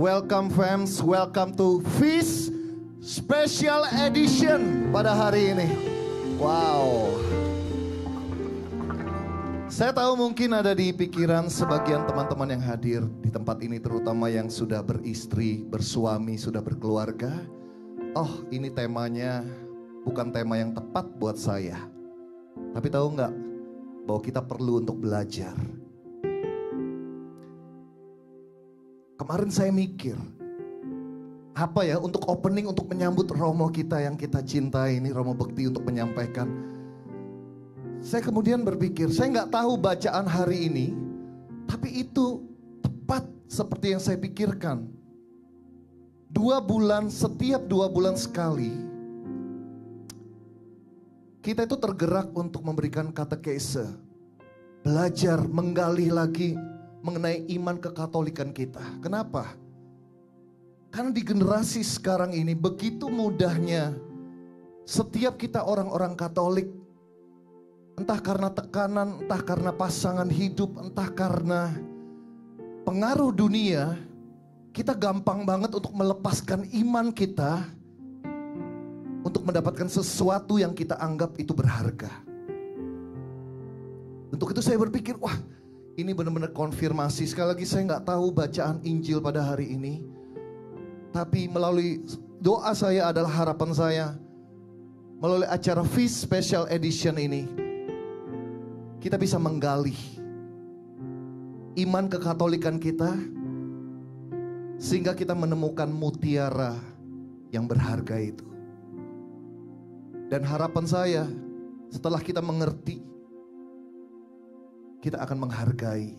Welcome fams, welcome to Feast Special Edition pada hari ini. Wow. Saya tahu mungkin ada di pikiran sebagian teman-teman yang hadir di tempat ini, terutama yang sudah beristri, bersuami, sudah berkeluarga. Oh, ini temanya bukan tema yang tepat buat saya. Tapi tahu nggak bahwa kita perlu untuk belajar. Kemarin saya mikir, apa ya untuk opening, untuk menyambut Romo kita yang kita cintai ini, Romo Bekti, untuk menyampaikan. Saya kemudian berpikir, saya nggak tahu bacaan hari ini, tapi itu tepat seperti yang saya pikirkan. 2 bulan, setiap 2 bulan sekali, kita itu tergerak untuk memberikan katekese, belajar, menggali lagi mengenai iman kekatolikan kita. Kenapa? Karena di generasi sekarang ini begitu mudahnya setiap kita orang-orang Katolik, entah karena tekanan, entah karena pasangan hidup, entah karena pengaruh dunia, kita gampang banget untuk melepaskan iman kita untuk mendapatkan sesuatu yang kita anggap itu berharga. Untuk itu saya berpikir, wah, ini benar-benar konfirmasi. Sekali lagi saya nggak tahu bacaan Injil pada hari ini. Tapi melalui doa saya adalah harapan saya. Melalui acara Feast Special Edition ini. Kita bisa menggali iman kekatolikan kita. Sehingga kita menemukan mutiara yang berharga itu. Dan harapan saya setelah kita mengerti, kita akan menghargai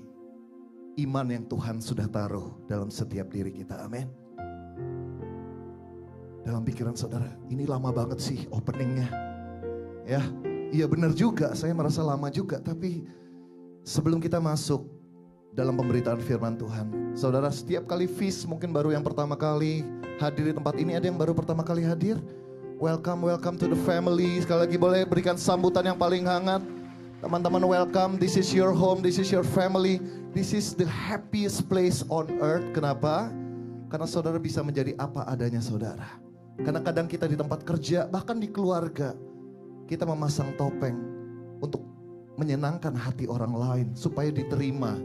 iman yang Tuhan sudah taruh dalam setiap diri kita. Amin. Dalam pikiran saudara, ini lama banget sih openingnya. Ya, iya benar juga, saya merasa lama juga. Tapi sebelum kita masuk dalam pemberitaan firman Tuhan, saudara, setiap kali feast, mungkin baru yang pertama kali hadir di tempat ini. Ada yang baru pertama kali hadir? Welcome, welcome to the family. Sekali lagi boleh berikan sambutan yang paling hangat. Teman-teman welcome, this is your home, this is your family. This is the happiest place on earth. Kenapa? Karena saudara bisa menjadi apa adanya saudara. Karena kadang kita di tempat kerja, bahkan di keluarga, kita memasang topeng untuk menyenangkan hati orang lain supaya diterima.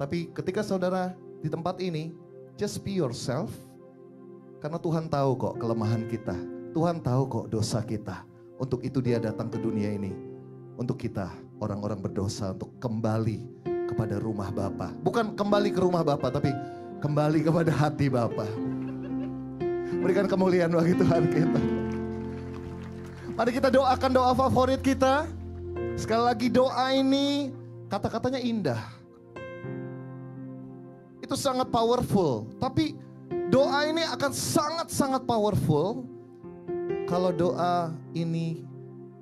Tapi ketika saudara di tempat ini, just be yourself. Karena Tuhan tahu kok kelemahan kita. Tuhan tahu kok dosa kita. Untuk itu dia datang ke dunia ini. Untuk kita orang-orang berdosa untuk kembali kepada rumah Bapa. Bukan kembali ke rumah Bapa, tapi kembali kepada hati Bapa. Berikan kemuliaan bagi Tuhan kita. Mari kita doakan doa favorit kita. Sekali lagi doa ini kata-katanya indah. Itu sangat powerful. Tapi doa ini akan sangat-sangat powerful kalau doa ini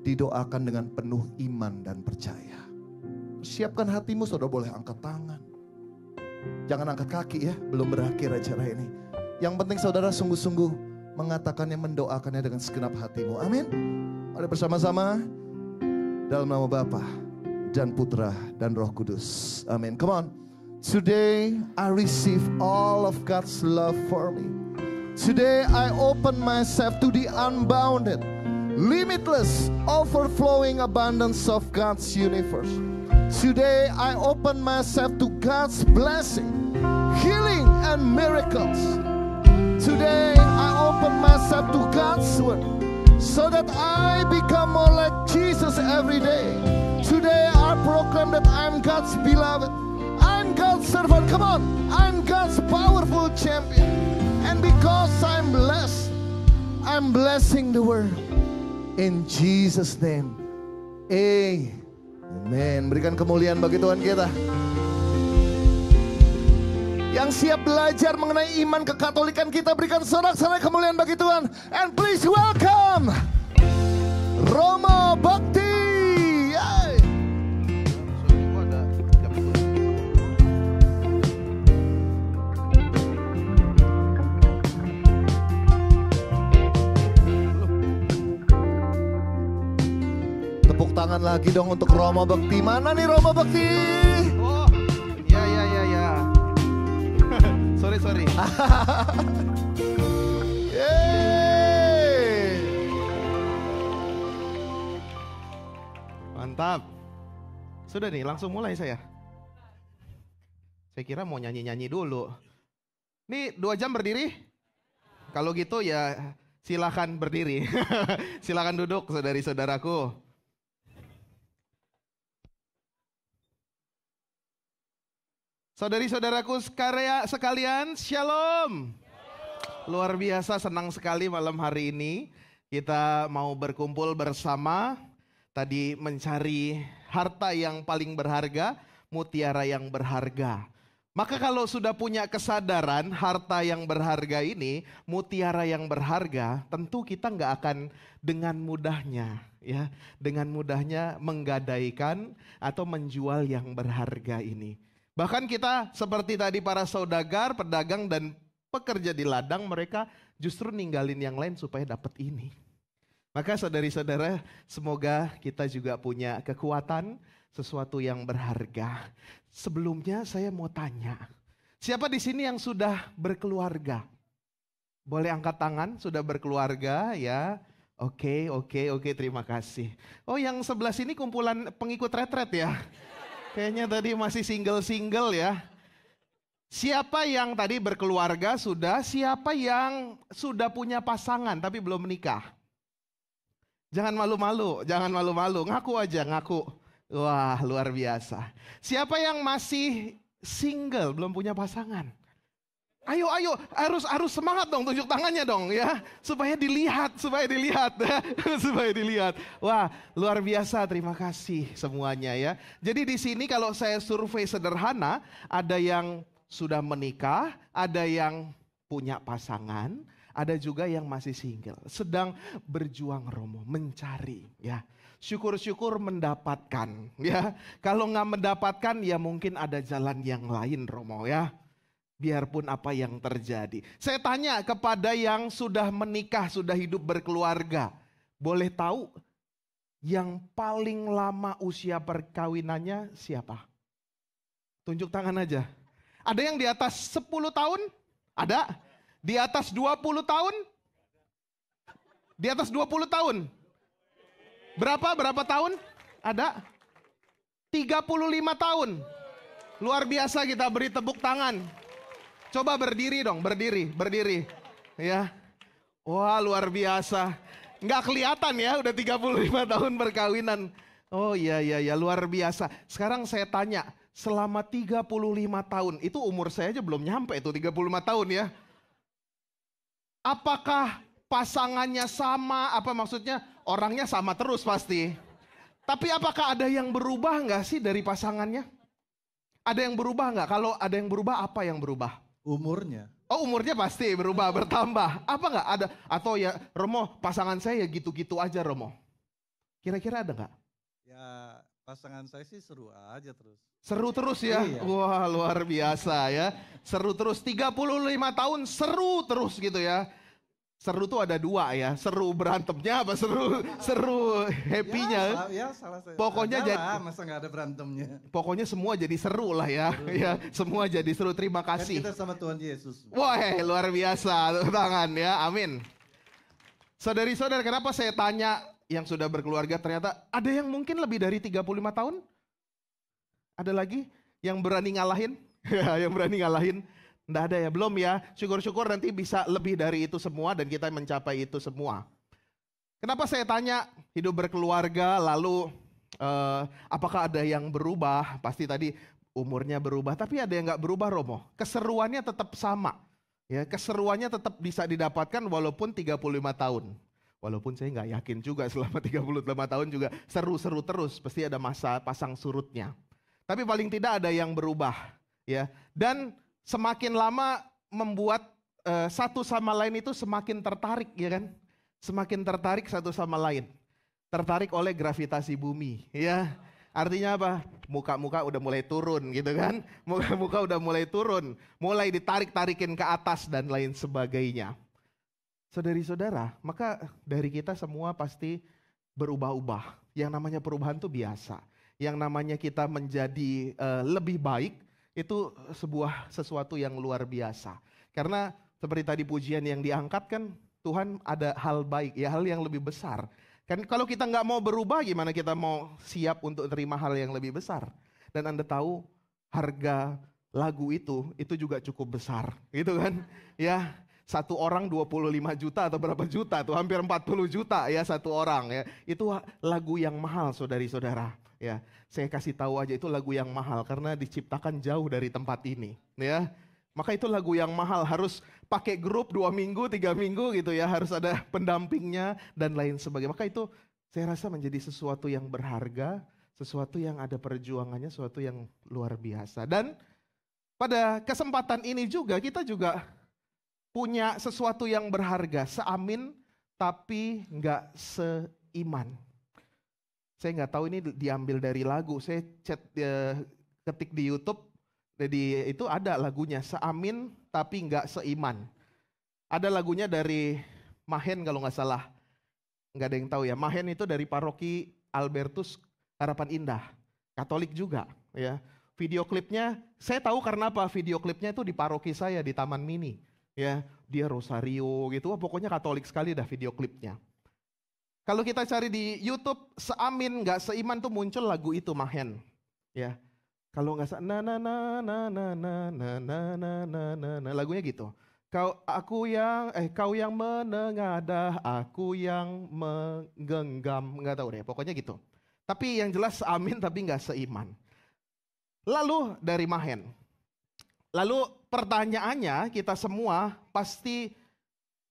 didoakan dengan penuh iman dan percaya. Siapkan hatimu, saudara boleh angkat tangan. Jangan angkat kaki ya, belum berakhir acara ini. Yang penting saudara sungguh-sungguh mengatakannya, mendoakannya dengan segenap hatimu. Amin. Mari bersama-sama dalam nama Bapa dan Putra dan Roh Kudus. Amin. Come on. Today I receive all of God's love for me. Today I open myself to the unbounded, limitless, overflowing abundance of God's universe. Today I open myself to God's blessing, healing and miracles. Today I open myself to God's word so that I become more like Jesus every day. Today I proclaim that I'm God's beloved, I'm God's servant. Come on, I'm God's powerful champion. And because I'm blessed, I'm blessing the world. In Jesus' name, amen. Berikan kemuliaan bagi Tuhan kita. Yang siap belajar mengenai iman kekatolikan kita, berikan sorak-sorai kemuliaan bagi Tuhan. And please welcome Romo Bekti. Yay. Tepuk tangan lagi dong untuk Romo Bekti. Mana nih Romo Bekti? Oh, ya. sorry. Yeay. Mantap. Sudah nih, langsung mulai saya. Saya kira mau nyanyi-nyanyi dulu. Nih 2 jam berdiri? Kalau gitu ya silakan berdiri. Silakan duduk saudari-saudaraku. Saudari-saudaraku sekalian, shalom. Luar biasa, senang sekali malam hari ini kita mau berkumpul bersama. Tadi mencari harta yang paling berharga, mutiara yang berharga. Maka kalau sudah punya kesadaran harta yang berharga ini, mutiara yang berharga, tentu kita nggak akan dengan mudahnya menggadaikan atau menjual yang berharga ini. Bahkan kita seperti tadi para saudagar, pedagang dan pekerja di ladang, mereka justru ninggalin yang lain supaya dapat ini. Maka saudari-saudara, semoga kita juga punya kekuatan, sesuatu yang berharga. Sebelumnya saya mau tanya, siapa di sini yang sudah berkeluarga? Boleh angkat tangan, sudah berkeluarga ya? Oke, terima kasih. Oh, yang sebelah sini kumpulan pengikut retret ya? Kayaknya tadi masih single-single ya. Siapa yang tadi berkeluarga sudah, siapa yang sudah punya pasangan tapi belum menikah? Jangan malu-malu, ngaku aja, ngaku. Wah, luar biasa. Siapa yang masih single, belum punya pasangan? Ayo, harus semangat dong, tunjuk tangannya dong ya. Supaya dilihat. Supaya dilihat. Wah, luar biasa, terima kasih semuanya ya. Jadi di sini kalau saya survei sederhana, ada yang sudah menikah, ada yang punya pasangan, ada juga yang masih single. Sedang berjuang Romo, mencari ya. Syukur-syukur mendapatkan ya. Kalau nggak mendapatkan ya mungkin ada jalan yang lain Romo ya. Biarpun apa yang terjadi. Saya tanya kepada yang sudah menikah, sudah hidup berkeluarga. Boleh tahu yang paling lama usia perkawinannya siapa? Tunjuk tangan aja. Ada yang di atas 10 tahun? Ada. Di atas 20 tahun? Di atas 20 tahun? Berapa tahun? Ada. 35 tahun. Luar biasa, kita beri tepuk tangan. Coba berdiri dong, berdiri. Ya. Wah, luar biasa. Nggak kelihatan ya, udah 35 tahun perkawinan. Oh iya, luar biasa. Sekarang saya tanya, selama 35 tahun, itu umur saya aja belum nyampe itu 35 tahun ya. Apakah pasangannya sama, apa maksudnya orangnya sama terus pasti. Tapi apakah ada yang berubah nggak sih dari pasangannya? Ada yang berubah nggak? Kalau ada yang berubah, apa yang berubah? Umurnya. Oh, umurnya pasti berubah, bertambah. Apa nggak ada? Atau ya Romo, pasangan saya ya gitu-gitu aja Romo. Kira-kira ada nggak? Ya pasangan saya sih seru aja terus. Seru terus ya? Iya. Wah, luar biasa ya. Seru terus, 35 tahun seru terus gitu ya. Seru tuh ada 2 ya, seru berantemnya apa seru happy-nya. Ya, salah saya. Pokoknya jadi masa nggak ada berantemnya. Pokoknya semua jadi seru lah ya. Ya, semua jadi seru. Terima Kan kasih. kita sama Tuhan Yesus. Wah, luar biasa. Tepuk tangan ya. Amin. Saudari-saudara, kenapa saya tanya yang sudah berkeluarga, ternyata ada yang mungkin lebih dari 35 tahun? Ada lagi yang berani ngalahin? Yang berani ngalahin? Nggak ada ya, belum ya. Syukur-syukur nanti bisa lebih dari itu semua dan kita mencapai itu semua. Kenapa saya tanya hidup berkeluarga lalu apakah ada yang berubah? Pasti tadi umurnya berubah, tapi ada yang nggak berubah Romo. Keseruannya tetap sama. Ya, keseruannya tetap bisa didapatkan walaupun 35 tahun. Walaupun saya nggak yakin juga selama 35 tahun juga seru-seru terus. Pasti ada masa pasang surutnya. Tapi paling tidak ada yang berubah. Ya, dan semakin lama membuat satu sama lain itu semakin tertarik ya kan. Semakin tertarik satu sama lain. Tertarik oleh gravitasi bumi ya. Artinya apa? Muka-muka udah mulai turun gitu kan. Muka-muka udah mulai turun. Mulai ditarik-tarikin ke atas dan lain sebagainya. Saudari-saudara, maka dari kita semua pasti berubah-ubah. Yang namanya perubahan itu biasa. Yang namanya kita menjadi lebih baik. itu sesuatu yang luar biasa. Karena seperti tadi pujian yang diangkat kan, Tuhan ada hal baik, ya hal yang lebih besar. Kan kalau kita nggak mau berubah, gimana kita mau siap untuk terima hal yang lebih besar? Dan Anda tahu harga lagu itu juga cukup besar, gitu kan? Ya, satu orang 25 juta atau berapa juta tuh, hampir 40 juta ya satu orang ya. Itu lagu yang mahal saudari-saudara. Ya, saya kasih tahu aja itu lagu yang mahal karena diciptakan jauh dari tempat ini, ya. Maka itu lagu yang mahal, harus pakai grup 2 minggu, 3 minggu gitu ya, harus ada pendampingnya dan lain sebagainya. Maka itu saya rasa menjadi sesuatu yang berharga, sesuatu yang ada perjuangannya, sesuatu yang luar biasa. Dan pada kesempatan ini juga kita juga punya sesuatu yang berharga, seamin tapi nggak seiman. Saya nggak tahu ini diambil dari lagu, saya ketik di YouTube, jadi itu ada lagunya, seamin tapi nggak seiman. Ada lagunya dari Mahen kalau nggak salah, nggak ada yang tahu ya. Mahen itu dari paroki Albertus Harapan Indah, Katolik juga ya. Video klipnya, saya tahu karena apa, video klipnya itu di paroki saya di Taman Mini. Ya, dia rosario gitu, wah, pokoknya Katolik sekali dah video klipnya. Kalau kita cari di YouTube, seamin nggak seiman tuh muncul lagu itu Mahen. Ya, kalau nggak na na na na na na na na na na lagunya gitu. Kau yang menengadah, aku yang menggenggam, nggak tahu deh, pokoknya gitu. Tapi yang jelas seamin tapi nggak seiman. Lalu dari Mahen. Lalu pertanyaannya kita semua pasti,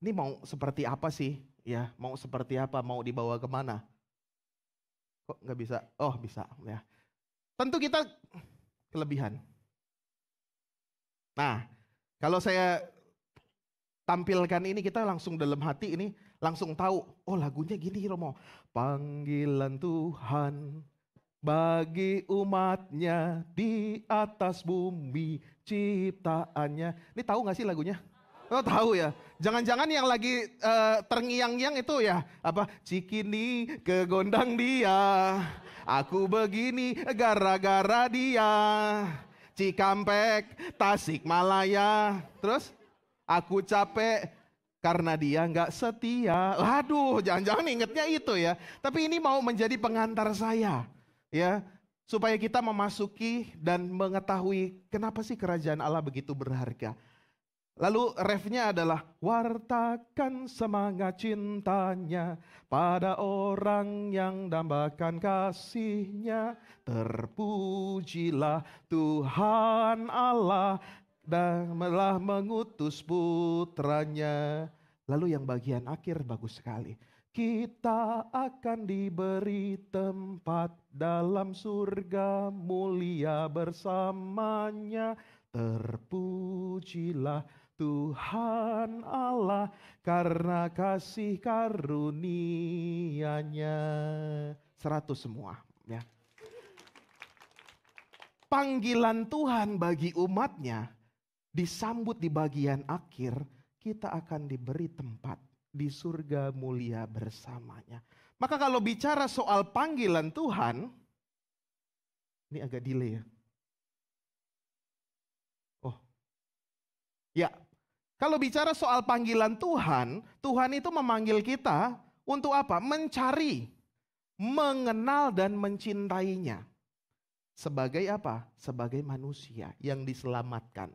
ini mau seperti apa sih? Ya, mau seperti apa? Mau dibawa kemana? Kok nggak bisa? Oh bisa ya. Tentu kita kelebihan. Nah, kalau saya tampilkan ini kita langsung dalam hati ini langsung tahu, oh lagunya gini Romo. Panggilan Tuhan bagi umatnya di atas bumi ciptaannya. Ini tahu gak sih lagunya? Oh tahu ya. Jangan-jangan yang lagi terngiang-ngiang itu ya apa? Cikini kegondang dia, aku begini gara-gara dia. Cikampek, Tasikmalaya. Terus aku capek karena dia nggak setia. Waduh, jangan-jangan ingetnya itu ya. Tapi ini mau menjadi pengantar saya. Ya, supaya kita memasuki dan mengetahui kenapa sih kerajaan Allah begitu berharga. Lalu refnya adalah wartakan semangat cintanya pada orang yang dambakan kasihnya. Terpujilah Tuhan Allah dan telah mengutus putranya. Lalu yang bagian akhir bagus sekali. Kita akan diberi tempat dalam surga mulia bersamanya. Terpujilah Tuhan Allah karena kasih karunia-Nya. 100 semua ya. Panggilan Tuhan bagi umatnya disambut di bagian akhir, kita akan diberi tempat di surga mulia bersamanya. Maka kalau bicara soal panggilan Tuhan, ini agak delay ya. Oh, ya. Kalau bicara soal panggilan Tuhan, Tuhan itu memanggil kita untuk apa? Mencari, mengenal dan mencintainya. Sebagai apa? Sebagai manusia yang diselamatkan.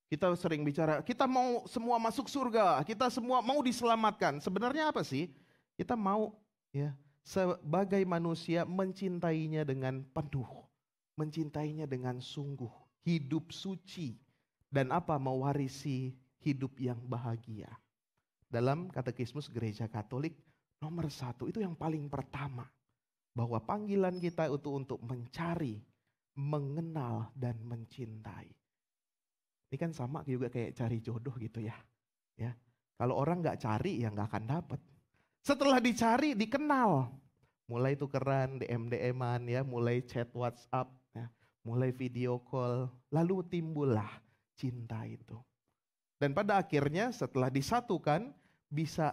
Kita sering bicara, kita mau semua masuk surga, kita semua mau diselamatkan. Sebenarnya apa sih? Kita mau ya sebagai manusia mencintainya dengan penuh, mencintainya dengan sungguh, hidup suci, dan apa? Mewarisi hidup yang bahagia. Dalam Katekismus Gereja Katolik nomor 1 itu yang paling pertama, bahwa panggilan kita itu untuk mencari, mengenal dan mencintai. Ini kan sama juga kayak cari jodoh gitu ya. Ya, kalau orang nggak cari ya nggak akan dapat. Setelah dicari, dikenal, mulai tukeran, DM-an ya, mulai chat WhatsApp, ya, mulai video call, lalu timbullah cinta itu. Dan pada akhirnya setelah disatukan bisa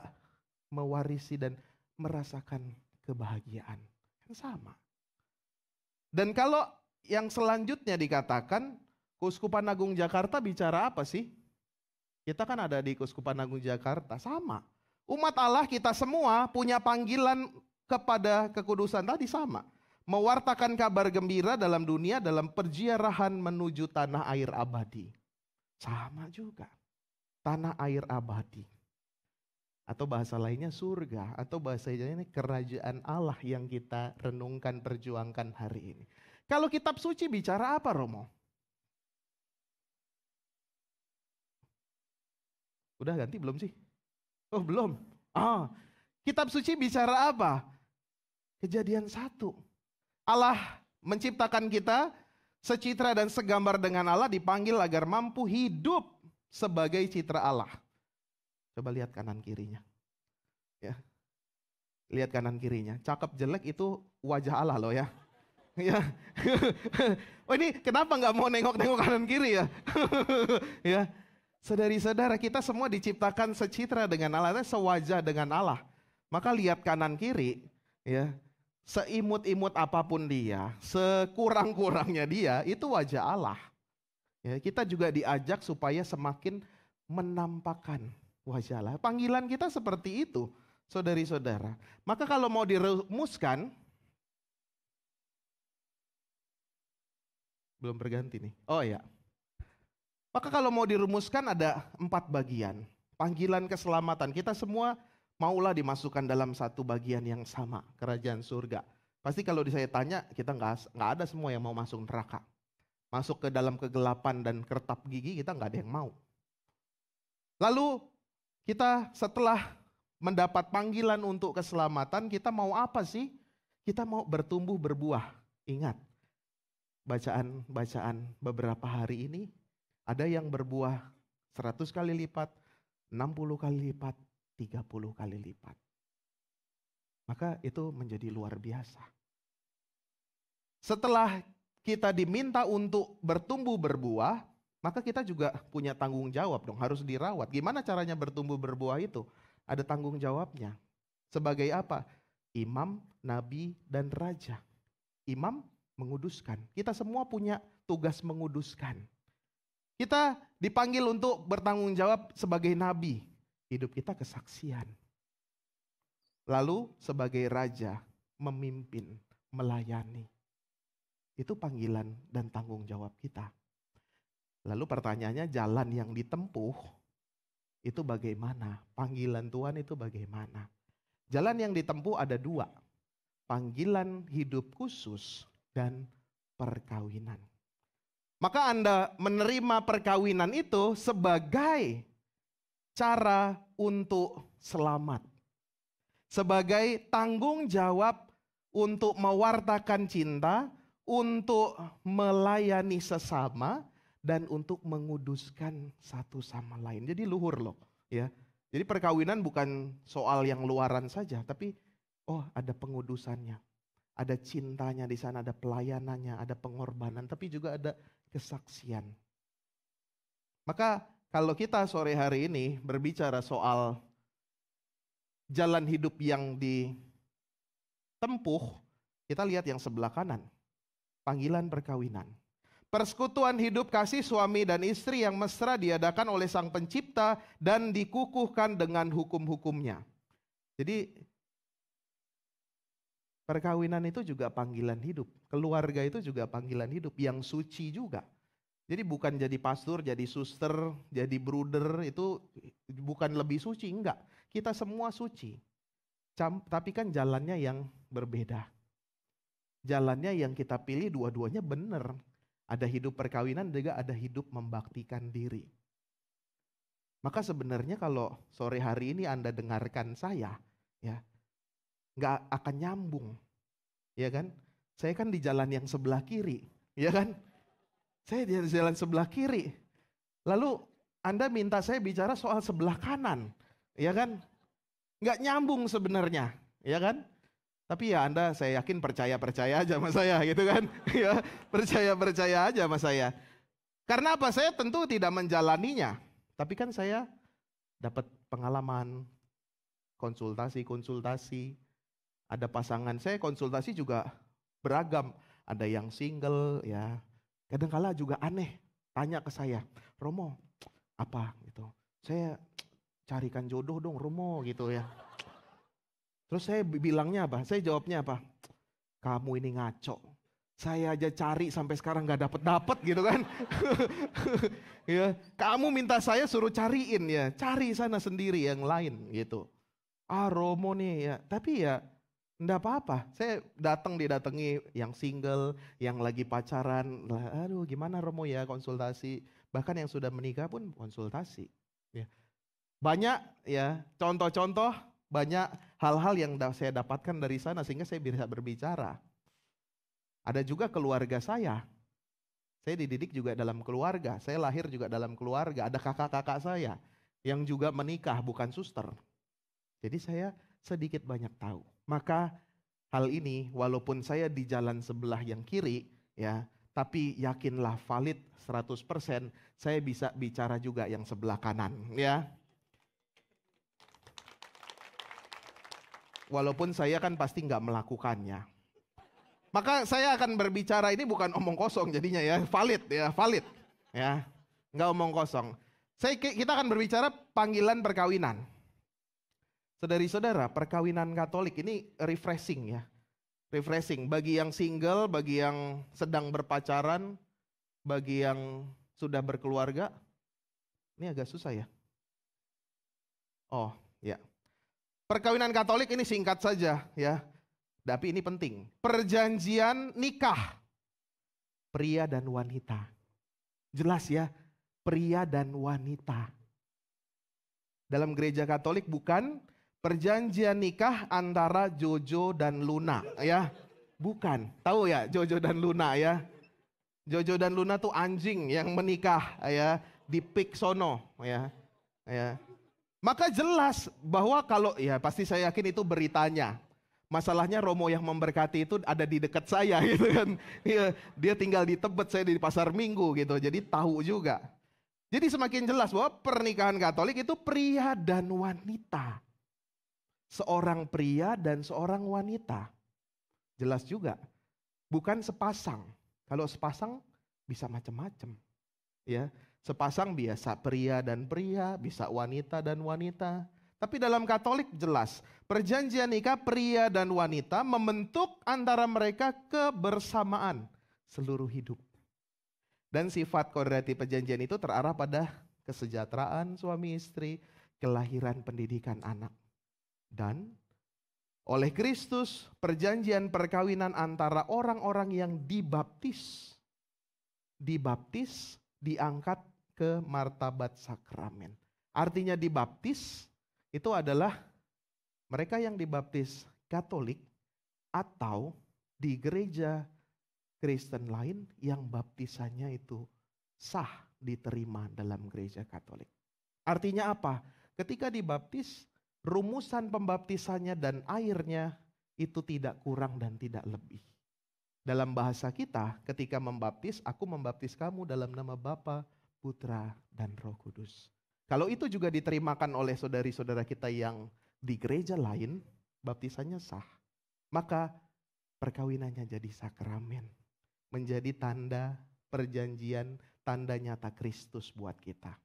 mewarisi dan merasakan kebahagiaan. Kan sama. Dan kalau yang selanjutnya dikatakan Keuskupan Agung Jakarta bicara apa sih? Kita kan ada di Keuskupan Agung Jakarta, sama. Umat Allah kita semua punya panggilan kepada kekudusan tadi sama. Mewartakan kabar gembira dalam dunia dalam perziarahan menuju tanah air abadi. Sama juga. Tanah air abadi. Atau bahasa lainnya surga. Atau bahasa lainnya kerajaan Allah yang kita renungkan, perjuangkan hari ini. Kalau kitab suci bicara apa, Romo? Udah ganti belum sih? Oh belum. Kitab suci bicara apa? Kejadian 1. Allah menciptakan kita secitra dan segambar dengan Allah, dipanggil agar mampu hidup sebagai citra Allah. Coba lihat kanan kirinya. Ya. Lihat kanan kirinya. Cakep jelek itu wajah Allah loh ya. Ya. Oh ini kenapa nggak mau nengok-nengok kanan kiri ya? Ya. Saudari-saudara, kita semua diciptakan secitra dengan Allah, sewajah dengan Allah. Maka lihat kanan kiri, ya. Seimut-imut apapun dia, sekurang-kurangnya dia, itu wajah Allah. Ya, kita juga diajak supaya semakin menampakkan wajah Allah. Panggilan kita seperti itu, saudari-saudara. Maka kalau mau dirumuskan, belum berganti nih. Oh ya. Maka kalau mau dirumuskan ada 4 bagian. Panggilan keselamatan, kita semua maulah dimasukkan dalam satu bagian yang sama, kerajaan surga. Pasti kalau saya tanya, kita nggak ada semua yang mau masuk neraka. Masuk ke dalam kegelapan dan kertap gigi, kita nggak ada yang mau. Lalu kita setelah mendapat panggilan untuk keselamatan, kita mau apa sih? Kita mau bertumbuh berbuah. Ingat, bacaan beberapa hari ini, ada yang berbuah 100 kali lipat, 60 kali lipat, 30 kali lipat. Maka itu menjadi luar biasa. Setelah kita diminta untuk bertumbuh berbuah, maka kita juga punya tanggung jawab dong, harus dirawat. Gimana caranya bertumbuh berbuah itu? Ada tanggung jawabnya. Sebagai apa? Imam, nabi, dan raja. Imam menguduskan. Kita semua punya tugas menguduskan. Kita dipanggil untuk bertanggung jawab sebagai nabi. Hidup kita kesaksian. Lalu sebagai raja, memimpin, melayani. Itu panggilan dan tanggung jawab kita. Lalu pertanyaannya, jalan yang ditempuh itu bagaimana? Panggilan Tuhan itu bagaimana? Jalan yang ditempuh ada 2. Panggilan hidup khusus dan perkawinan. Maka Anda menerima perkawinan itu sebagai cara untuk selamat. Sebagai tanggung jawab untuk mewartakan cinta, untuk melayani sesama, dan untuk menguduskan satu sama lain. Jadi luhur loh. Ya. Jadi perkawinan bukan soal yang luaran saja, tapi ada pengudusannya. Ada cintanya di sana, ada pelayanannya, ada pengorbanan, tapi juga ada kesaksian. Maka kalau kita sore hari ini berbicara soal jalan hidup yang ditempuh, kita lihat yang sebelah kanan. Panggilan perkawinan. Persekutuan hidup kasih suami dan istri yang mesra diadakan oleh Sang Pencipta dan dikukuhkan dengan hukum-hukumnya. Jadi perkawinan itu juga panggilan hidup. Keluarga itu juga panggilan hidup yang suci juga. Jadi bukan jadi pastor, jadi suster, jadi bruder, itu bukan lebih suci, enggak. Kita semua suci. Tapi kan jalannya yang berbeda. Jalannya yang kita pilih dua-duanya benar. Ada hidup perkawinan, juga ada hidup membaktikan diri. Maka sebenarnya kalau sore hari ini Anda dengarkan saya, ya, enggak akan nyambung. Ya kan? Saya kan di jalan yang sebelah kiri, ya kan? Saya di jalan sebelah kiri. Lalu Anda minta saya bicara soal sebelah kanan. Ya kan? Nggak nyambung sebenarnya. Ya kan? Tapi ya Anda saya yakin percaya-percaya aja sama saya gitu kan. Ya, percaya-percaya aja sama saya. Karena apa? Saya tentu tidak menjalaninya. Tapi kan saya dapat pengalaman, konsultasi. Ada pasangan saya konsultasi juga beragam. Ada yang single ya. Kadang-kala juga aneh. tanya ke saya, Romo, apa gitu? Saya carikan jodoh dong Romo gitu ya. Terus saya bilangnya apa? Saya jawabnya apa? Kamu ini ngaco. Saya aja cari sampai sekarang gak dapet gitu kan. Ya, kamu minta saya suruh cariin ya. Cari sana sendiri yang lain gitu. Romo nih ya. Tapi ya enggak apa-apa. Saya didatangi yang single, yang lagi pacaran. Aduh gimana Romo ya konsultasi. Bahkan yang sudah menikah pun konsultasi. Ya. Banyak ya contoh-contoh. Banyak hal-hal yang saya dapatkan dari sana sehingga saya bisa berbicara. Ada juga keluarga saya dididik juga dalam keluarga, saya lahir juga dalam keluarga, ada kakak-kakak saya yang juga menikah bukan suster. Jadi saya sedikit banyak tahu. Maka hal ini walaupun saya di jalan sebelah yang kiri ya, tapi yakinlah valid 100%, saya bisa bicara juga yang sebelah kanan ya. Walaupun saya kan pasti nggak melakukannya. Maka saya akan berbicara ini bukan omong kosong jadinya ya, valid ya, nggak omong kosong. Kita akan berbicara panggilan perkawinan. Saudari-saudara, perkawinan Katolik ini refreshing ya, refreshing bagi yang single, bagi yang sedang berpacaran, bagi yang sudah berkeluarga. Ini agak susah ya. Oh ya, perkawinan Katolik ini singkat saja ya. Tapi ini penting, perjanjian nikah pria dan wanita. Jelas ya, pria dan wanita. Dalam gereja Katolik bukan perjanjian nikah antara Jojo dan Luna ya. Bukan, tahu ya Jojo dan Luna ya. Jojo dan Luna tuh anjing yang menikah ya di pik sono ya. Maka jelas bahwa kalau ya pasti saya yakin itu beritanya. Masalahnya Romo yang memberkati itu ada di dekat saya gitu kan. Dia tinggal di Tebet, saya di Pasar Minggu gitu. Jadi tahu juga. Jadi semakin jelas bahwa pernikahan Katolik itu pria dan wanita. Seorang pria dan seorang wanita. Jelas juga. Bukan sepasang. Kalau sepasang bisa macam-macam. Ya, sepasang biasa pria dan pria, bisa wanita dan wanita. Tapi dalam Katolik jelas, perjanjian nikah pria dan wanita membentuk antara mereka kebersamaan seluruh hidup. Dan sifat kodrati perjanjian itu terarah pada kesejahteraan suami istri, kelahiran pendidikan anak. Dan oleh Kristus, perjanjian perkawinan antara orang-orang yang dibaptis diangkat ke martabat sakramen. Artinya dibaptis itu adalah mereka yang dibaptis Katolik atau di gereja Kristen lain yang baptisannya itu sah diterima dalam gereja Katolik. Artinya apa? Ketika dibaptis, rumusan pembaptisannya dan airnya itu tidak kurang dan tidak lebih. Dalam bahasa kita, ketika membaptis, aku membaptis kamu dalam nama Bapa, Putra, dan Roh Kudus. Kalau itu juga diterimakan oleh saudari-saudara kita yang di gereja lain, baptisannya sah. Maka perkawinannya jadi sakramen. Menjadi tanda perjanjian, tanda nyata Kristus buat kita.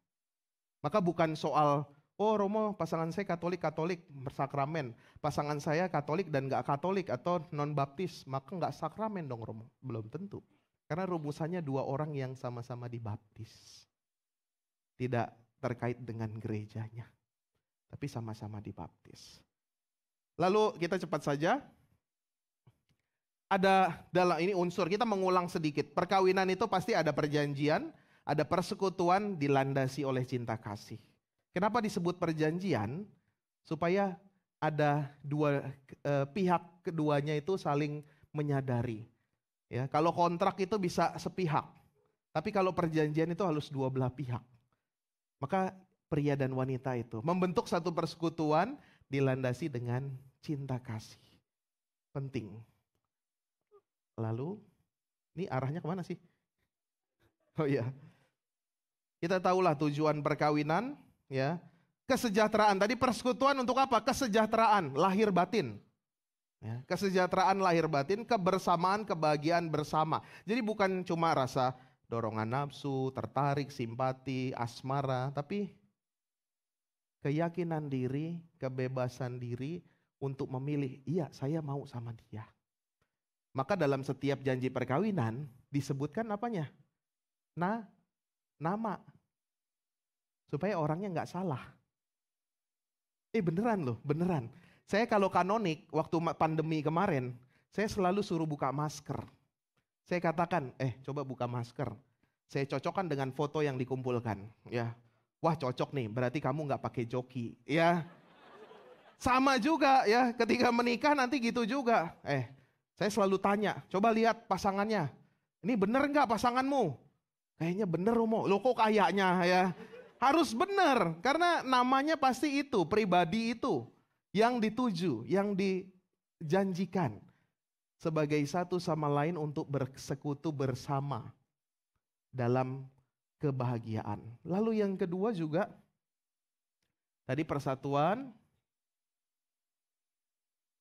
Maka bukan soal, oh Romo pasangan saya Katolik bersakramen. Pasangan saya Katolik dan gak Katolik atau non-baptis, maka gak sakramen dong Romo. Belum tentu. Karena rumusannya dua orang yang sama-sama dibaptis. Tidak terkait dengan gerejanya, tapi sama-sama dibaptis. Lalu kita cepat saja, ada dalam ini unsur, kita mengulang sedikit. Perkawinan itu pasti ada perjanjian, ada persekutuan dilandasi oleh cinta kasih. Kenapa disebut perjanjian? Supaya ada dua pihak keduanya itu saling menyadari. Ya, kalau kontrak itu bisa sepihak, tapi kalau perjanjian itu harus dua belah pihak. Maka pria dan wanita itu membentuk satu persekutuan dilandasi dengan cinta kasih. Penting. Lalu, ini arahnya kemana sih? Oh iya. Kita tahulah tujuan perkawinan, ya. Kesejahteraan. Tadi persekutuan untuk apa? Kesejahteraan, lahir batin. Ya, kesejahteraan lahir batin, kebersamaan, kebahagiaan bersama. Jadi bukan cuma rasa dorongan nafsu, tertarik, simpati, asmara, tapi keyakinan diri, kebebasan diri untuk memilih, iya saya mau sama dia. Maka dalam setiap janji perkawinan disebutkan apanya? Nama. Supaya orangnya nggak salah. Beneran loh, beneran. Saya kalau kanonik waktu pandemi kemarin, saya selalu suruh buka masker. Saya katakan, coba buka masker. Saya cocokkan dengan foto yang dikumpulkan. Ya, wah cocok nih, berarti kamu nggak pakai joki. Ya, sama juga ya. Ketika menikah nanti gitu juga. Saya selalu tanya, coba lihat pasangannya. Ini bener nggak pasanganmu? Kayaknya bener Romo. Loh kok kayaknya ya? Harus bener, karena namanya pasti itu, pribadi itu yang dituju, yang dijanjikan sebagai satu sama lain untuk bersekutu bersama dalam kebahagiaan. Lalu yang kedua juga, tadi persatuan,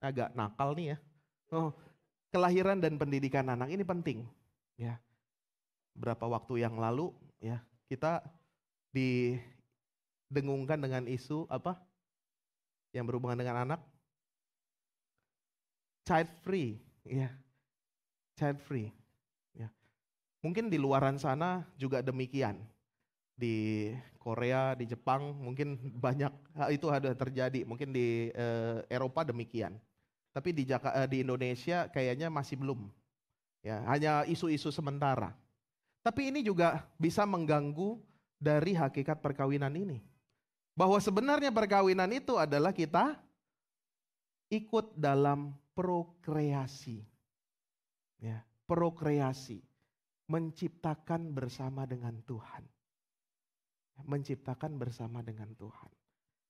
agak nakal nih ya. Kelahiran dan pendidikan anak ini penting. Ya, berapa waktu yang lalu ya kita didengungkan dengan isu apa yang berhubungan dengan anak, child free, ya, child free. Ya. Mungkin di luaran sana juga demikian, di Korea, di Jepang mungkin banyak itu ada terjadi, mungkin di Eropa demikian. Tapi di Indonesia kayaknya masih belum, ya, hanya isu-isu sementara. Tapi ini juga bisa mengganggu dari hakikat perkawinan ini. Bahwa sebenarnya perkawinan itu adalah kita ikut dalam prokreasi. Ya, prokreasi. Menciptakan bersama dengan Tuhan. Menciptakan bersama dengan Tuhan.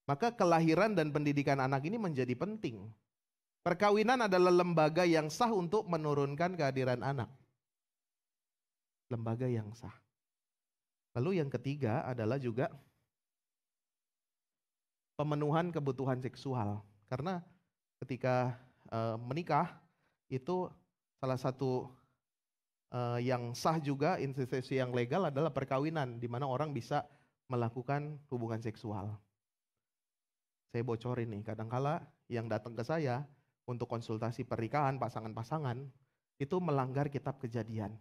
Maka kelahiran dan pendidikan anak ini menjadi penting. Perkawinan adalah lembaga yang sah untuk menurunkan kehadiran anak. Lembaga yang sah. Lalu yang ketiga adalah juga pemenuhan kebutuhan seksual. Karena ketika menikah itu salah satu yang sah juga, institusi yang legal adalah perkawinan, di mana orang bisa melakukan hubungan seksual. Saya bocorin nih, kadangkala yang datang ke saya untuk konsultasi pernikahan pasangan-pasangan itu melanggar kitab Kejadian.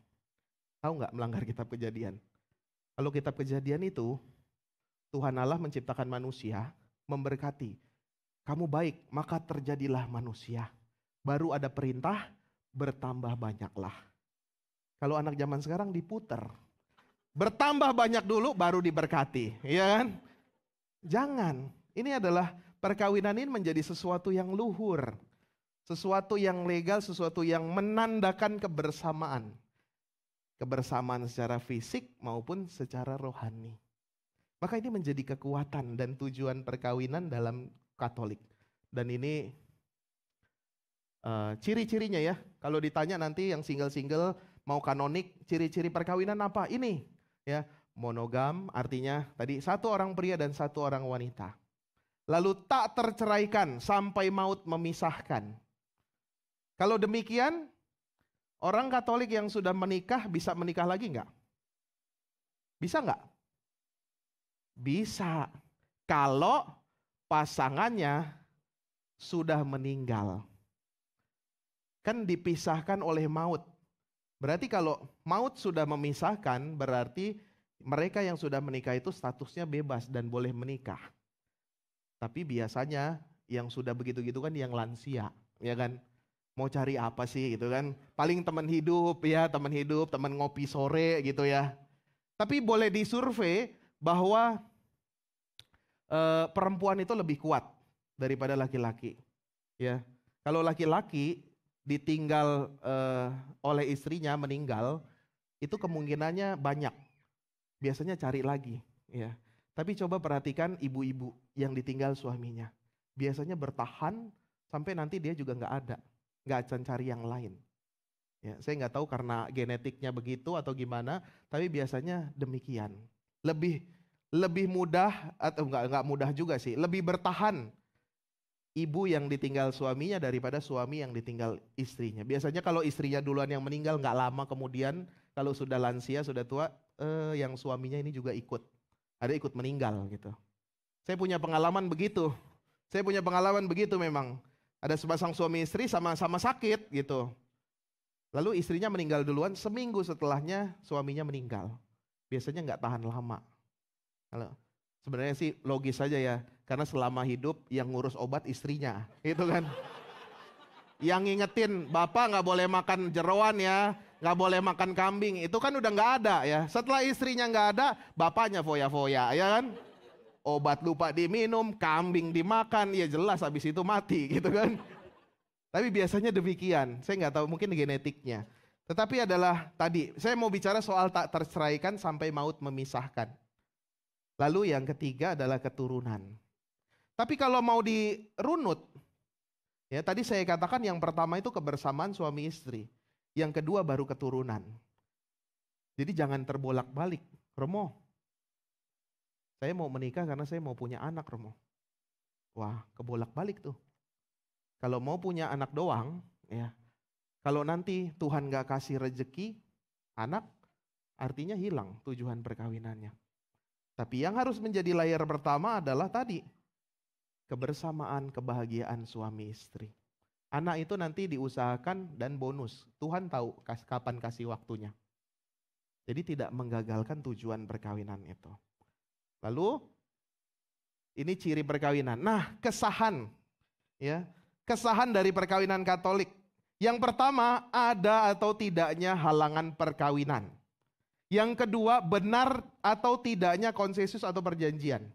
Tahu nggak melanggar kitab Kejadian? Kalau kitab Kejadian itu, Tuhan Allah menciptakan manusia, memberkati. Kamu baik, maka terjadilah manusia. Baru ada perintah, bertambah banyaklah. Kalau anak zaman sekarang diputer. Bertambah banyak dulu, baru diberkati. Ya kan? Jangan. Ini adalah perkawinan ini menjadi sesuatu yang luhur. Sesuatu yang legal, sesuatu yang menandakan kebersamaan. Kebersamaan secara fisik maupun secara rohani. Maka ini menjadi kekuatan dan tujuan perkawinan dalam Katolik. Dan ini ciri-cirinya ya. Kalau ditanya nanti yang single-single mau kanonik, ciri-ciri perkawinan apa? Ini ya, monogam artinya tadi satu orang pria dan satu orang wanita. Lalu tak terceraikan sampai maut memisahkan. Kalau demikian, orang Katolik yang sudah menikah bisa menikah lagi enggak? Bisa enggak? Bisa. Kalau pasangannya sudah meninggal. Kan dipisahkan oleh maut. Berarti kalau maut sudah memisahkan, berarti mereka yang sudah menikah itu statusnya bebas dan boleh menikah. Tapi biasanya yang sudah begitu-gitu kan yang lansia, ya kan? Mau cari apa sih gitu kan. Paling teman hidup ya, teman ngopi sore gitu ya. Tapi boleh disurvei bahwa perempuan itu lebih kuat daripada laki-laki. Ya, kalau laki-laki ditinggal oleh istrinya meninggal, itu kemungkinannya banyak. Biasanya cari lagi. Ya. Tapi coba perhatikan ibu-ibu yang ditinggal suaminya. Biasanya bertahan sampai nanti dia juga nggak ada. Nggak akan cari yang lain. Ya, saya nggak tahu karena genetiknya begitu atau gimana, tapi biasanya demikian. Lebih mudah atau nggak mudah juga sih, lebih bertahan ibu yang ditinggal suaminya daripada suami yang ditinggal istrinya. Biasanya kalau istrinya duluan yang meninggal nggak lama kemudian, kalau sudah lansia, sudah tua, yang suaminya ini juga ikut. Ada ikut meninggal gitu. Saya punya pengalaman begitu. Memang. Ada sepasang suami istri sama-sama sakit gitu. Lalu istrinya meninggal duluan, seminggu setelahnya suaminya meninggal. Biasanya nggak tahan lama. Kalau sebenarnya sih logis saja ya, karena selama hidup yang ngurus obat istrinya, gitu kan. Yang ngingetin, bapak nggak boleh makan jeroan ya, nggak boleh makan kambing, itu kan udah nggak ada ya. Setelah istrinya nggak ada, bapaknya foya-foya, ya kan. Obat lupa diminum, kambing dimakan, ya jelas habis itu mati gitu kan. Tapi biasanya demikian, saya nggak tahu mungkin genetiknya. Tetapi adalah tadi, saya mau bicara soal tak terceraikan sampai maut memisahkan. Lalu yang ketiga adalah keturunan. Tapi kalau mau dirunut, ya tadi saya katakan yang pertama itu kebersamaan suami istri. Yang kedua baru keturunan. Jadi jangan terbolak-balik. Romo, saya mau menikah karena saya mau punya anak, Romo. Wah, kebolak-balik tuh. Kalau mau punya anak doang, ya. Kalau nanti Tuhan gak kasih rejeki anak, artinya hilang tujuan perkawinannya. Tapi yang harus menjadi layar pertama adalah tadi, kebersamaan, kebahagiaan suami istri. Anak itu nanti diusahakan dan bonus. Tuhan tahu kapan kasih waktunya. Jadi tidak menggagalkan tujuan perkawinan itu. Lalu, ini ciri perkawinan. Nah, kesahan. Ya. Kesahan dari perkawinan Katolik. Yang pertama, ada atau tidaknya halangan perkawinan. Yang kedua, benar atau tidaknya konsensus atau perjanjian.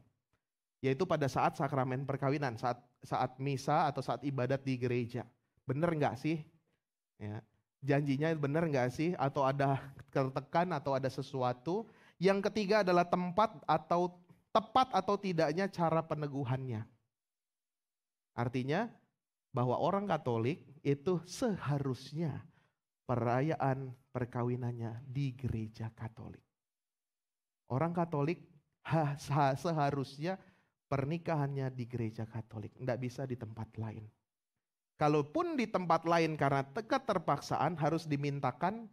Yaitu pada saat sakramen perkawinan, saat misa atau saat ibadat di gereja. Benar nggak sih? Ya. Janjinya benar nggak sih? Atau ada tertekan atau ada sesuatu. Yang ketiga adalah tepat atau tidaknya cara peneguhannya. Artinya, bahwa orang Katolik itu seharusnya perayaan perkawinannya di gereja Katolik. Orang Katolik seharusnya pernikahannya di gereja Katolik, tidak bisa di tempat lain. Kalaupun di tempat lain karena keterpaksaan harus dimintakan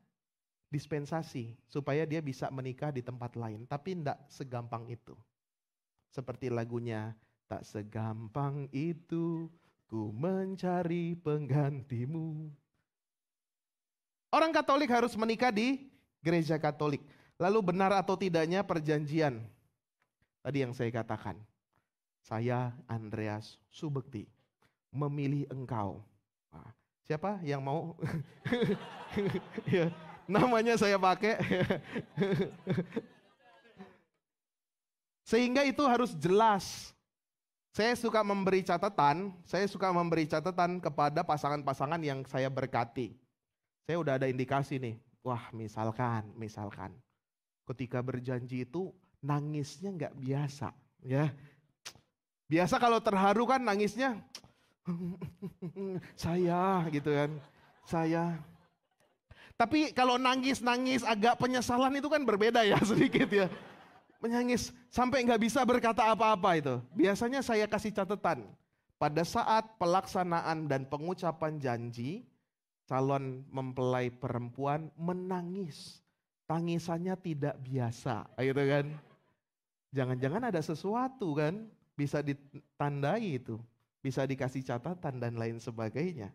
dispensasi supaya dia bisa menikah di tempat lain, tapi tidak segampang itu. Seperti lagunya, tak segampang itu ku mencari penggantimu. Orang Katolik harus menikah di gereja Katolik. Lalu benar atau tidaknya perjanjian. Tadi yang saya katakan. Saya Andreas Subekti memilih engkau. Nah, siapa yang mau? Ya, namanya saya pakai. Sehingga itu harus jelas. Saya suka memberi catatan kepada pasangan-pasangan yang saya berkati. Saya udah ada indikasi nih, wah misalkan, ketika berjanji itu nangisnya nggak biasa, ya. Biasa kalau terharu kan nangisnya, saya gitu kan, saya. Tapi kalau nangis agak penyesalan itu kan berbeda ya sedikit ya. Menangis sampai nggak bisa berkata apa-apa itu. Biasanya saya kasih catatan. Pada saat pelaksanaan dan pengucapan janji, calon mempelai perempuan menangis. Tangisannya tidak biasa, gitu kan. Jangan-jangan ada sesuatu kan, bisa ditandai itu. Bisa dikasih catatan dan lain sebagainya.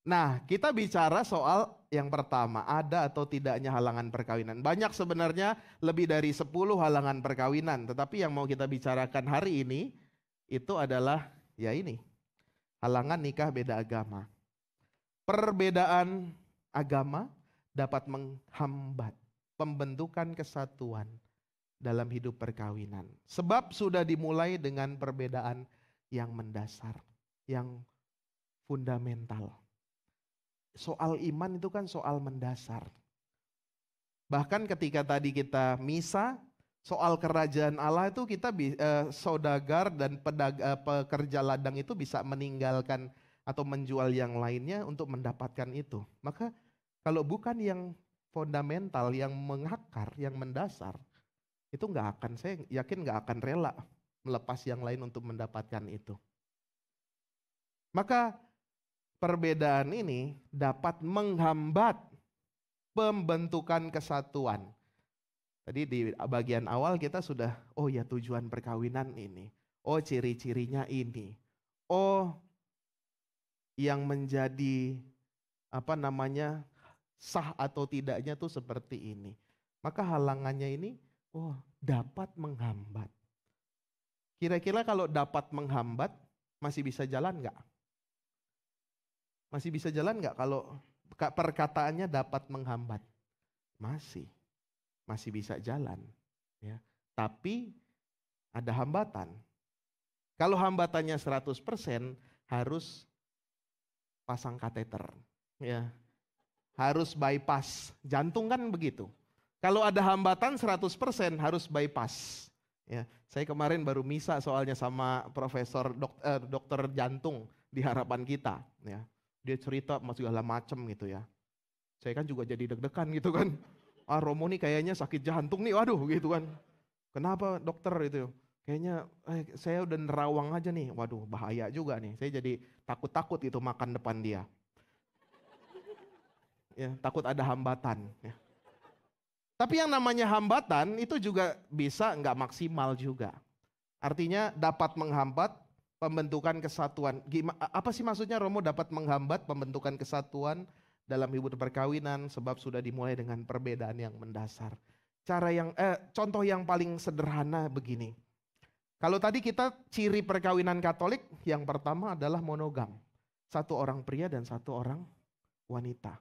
Nah, kita bicara soal yang pertama, ada atau tidaknya halangan perkawinan. Banyak sebenarnya, lebih dari 10 halangan perkawinan. Tetapi yang mau kita bicarakan hari ini, itu adalah ya ini, halangan nikah beda agama. Perbedaan agama dapat menghambat pembentukan kesatuan dalam hidup perkawinan. Sebab sudah dimulai dengan perbedaan yang mendasar, yang fundamental. Soal iman itu kan soal mendasar. Bahkan ketika tadi kita misa, soal kerajaan Allah itu kita saudagar dan pekerja ladang itu bisa meninggalkan atau menjual yang lainnya untuk mendapatkan itu. Maka kalau bukan yang fundamental, yang mengakar, yang mendasar, itu saya yakin nggak akan rela melepas yang lain untuk mendapatkan itu. Maka perbedaan ini dapat menghambat pembentukan kesatuan. Tadi di bagian awal kita sudah, oh ya tujuan perkawinan ini. Oh ciri-cirinya ini. Oh yang menjadi sah atau tidaknya tuh seperti ini. Maka halangannya ini, dapat menghambat. Kira-kira kalau dapat menghambat, masih bisa jalan nggak? Masih bisa jalan nggak kalau perkataannya dapat menghambat? Masih bisa jalan. Ya. Tapi ada hambatan. Kalau hambatannya 100% harus pasang kateter. Ya. Harus bypass. Jantung kan begitu. Kalau ada hambatan 100% harus bypass. Ya. Saya kemarin baru misa soalnya sama profesor dokter jantung di Harapan Kita. Ya. Dia cerita segala macam gitu ya. Saya kan juga jadi deg-degan gitu kan. Romo nih kayaknya sakit jantung nih, waduh gitu kan. Kenapa dokter itu? Kayaknya saya udah nerawang aja nih, waduh bahaya juga nih. Saya jadi takut-takut itu makan depan dia. Ya, takut ada hambatan. Ya. Tapi yang namanya hambatan itu juga bisa nggak maksimal juga. Artinya dapat menghambat pembentukan kesatuan. Apa sih maksudnya Romo dapat menghambat pembentukan kesatuan dalam hidup perkawinan sebab sudah dimulai dengan perbedaan yang mendasar. Contoh yang paling sederhana begini. Kalau tadi kita ciri perkawinan Katolik yang pertama adalah monogam. Satu orang pria dan satu orang wanita.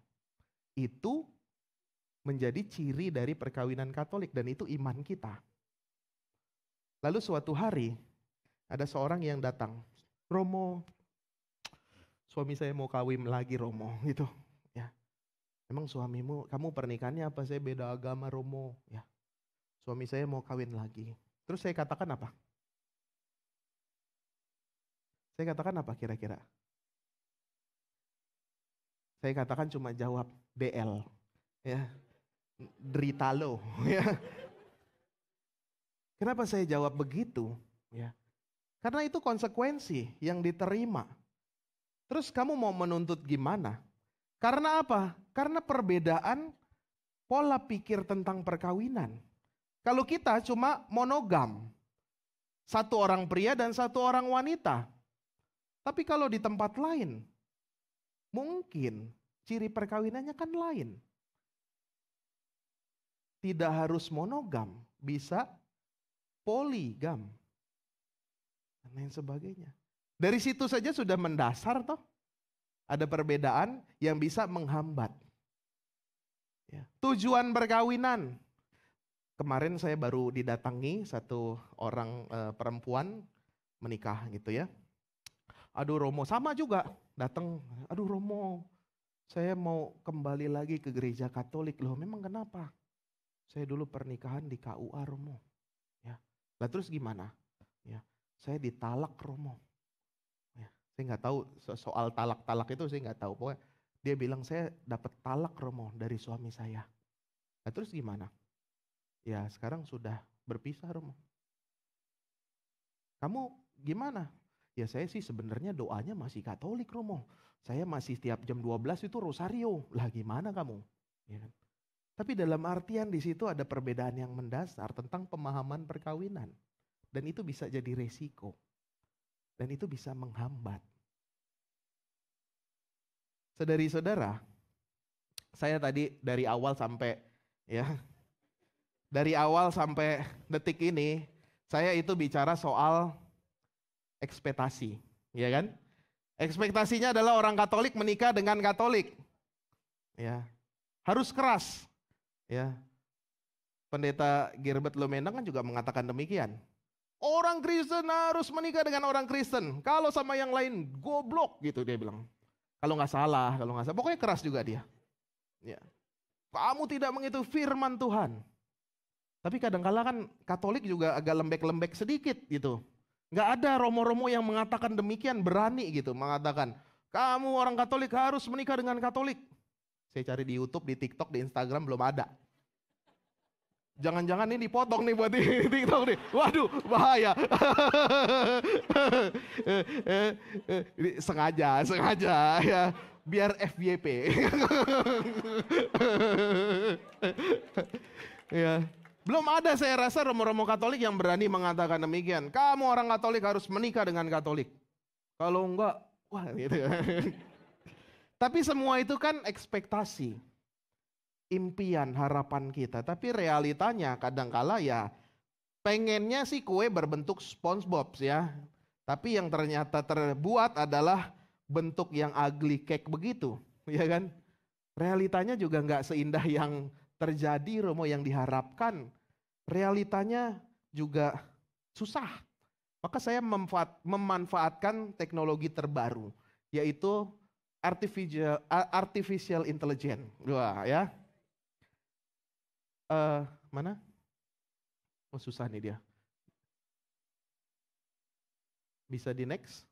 Itu menjadi ciri dari perkawinan Katolik dan itu iman kita. Lalu suatu hari ada seorang yang datang, Romo, suami saya mau kawin lagi Romo, gitu. Ya, emang suamimu, kamu pernikahannya apa? Saya beda agama Romo. Ya, suami saya mau kawin lagi. Terus saya katakan apa? Saya katakan apa kira-kira? Saya katakan cuma jawab DL, ya, derita lo. Ya. Kenapa saya jawab begitu? Ya. Karena itu konsekuensi yang diterima. Terus kamu mau menuntut gimana? Karena apa? Karena perbedaan pola pikir tentang perkawinan. Kalau kita cuma monogam, satu orang pria dan satu orang wanita. Tapi kalau di tempat lain, mungkin ciri perkawinannya kan lain. Tidak harus monogam, bisa poligam. Dan lain sebagainya. Dari situ saja sudah mendasar toh. Ada perbedaan yang bisa menghambat. Ya. Tujuan perkawinan. Kemarin saya baru didatangi satu orang perempuan menikah gitu ya. Aduh Romo, sama juga datang. Aduh Romo, saya mau kembali lagi ke gereja Katolik. Loh memang kenapa? Saya dulu pernikahan di KUA Romo. Ya. Lah terus gimana? Ya. Saya ditalak Romo. Ya. Saya nggak tahu soal talak-talak itu saya nggak tahu. Pokoknya dia bilang saya dapat talak Romo dari suami saya. Lah terus gimana? Ya sekarang sudah berpisah Romo. Kamu gimana? Ya saya sih sebenarnya doanya masih Katolik Romo. Saya masih tiap jam 12 itu rosario. Lah gimana kamu? Ya kan? Tapi dalam artian di situ ada perbedaan yang mendasar tentang pemahaman perkawinan. Dan itu bisa jadi resiko. Dan itu bisa menghambat. Saudari-saudara, saya tadi dari awal sampai detik ini, saya itu bicara soal ekspektasi, ya kan? Ekspektasinya adalah orang Katolik menikah dengan Katolik. Ya. Harus keras. Ya. Pendeta Gerbert Lumenang kan juga mengatakan demikian. Orang Kristen harus menikah dengan orang Kristen. Kalau sama yang lain goblok gitu dia bilang. Kalau nggak salah, pokoknya keras juga dia. Ya. Kamu tidak mengikuti firman Tuhan. Tapi kadang-kala kan Katolik juga agak lembek-lembek sedikit gitu. Nggak ada romo-romo yang mengatakan demikian, berani gitu mengatakan, kamu orang Katolik harus menikah dengan Katolik. Saya cari di YouTube, di TikTok, di Instagram belum ada. Jangan-jangan ini dipotong nih buat di TikTok nih. Waduh, bahaya. Sengaja ya. biar FYP. Ya. Belum ada saya rasa romo-romo Katolik yang berani mengatakan demikian. Kamu orang Katolik harus menikah dengan Katolik. Kalau enggak, wah gitu ya. Tapi semua itu kan ekspektasi, impian, harapan kita. Tapi realitanya kadangkala ya pengennya sih kue berbentuk SpongeBob ya. Tapi yang ternyata terbuat adalah bentuk yang ugly cake begitu, ya kan? Realitanya juga nggak seindah yang terjadi Romo yang diharapkan. Realitanya juga susah. Maka saya memanfaatkan teknologi terbaru, yaitu artificial intelligence. Wah ya. Mana? Oh susah nih dia. Bisa di next?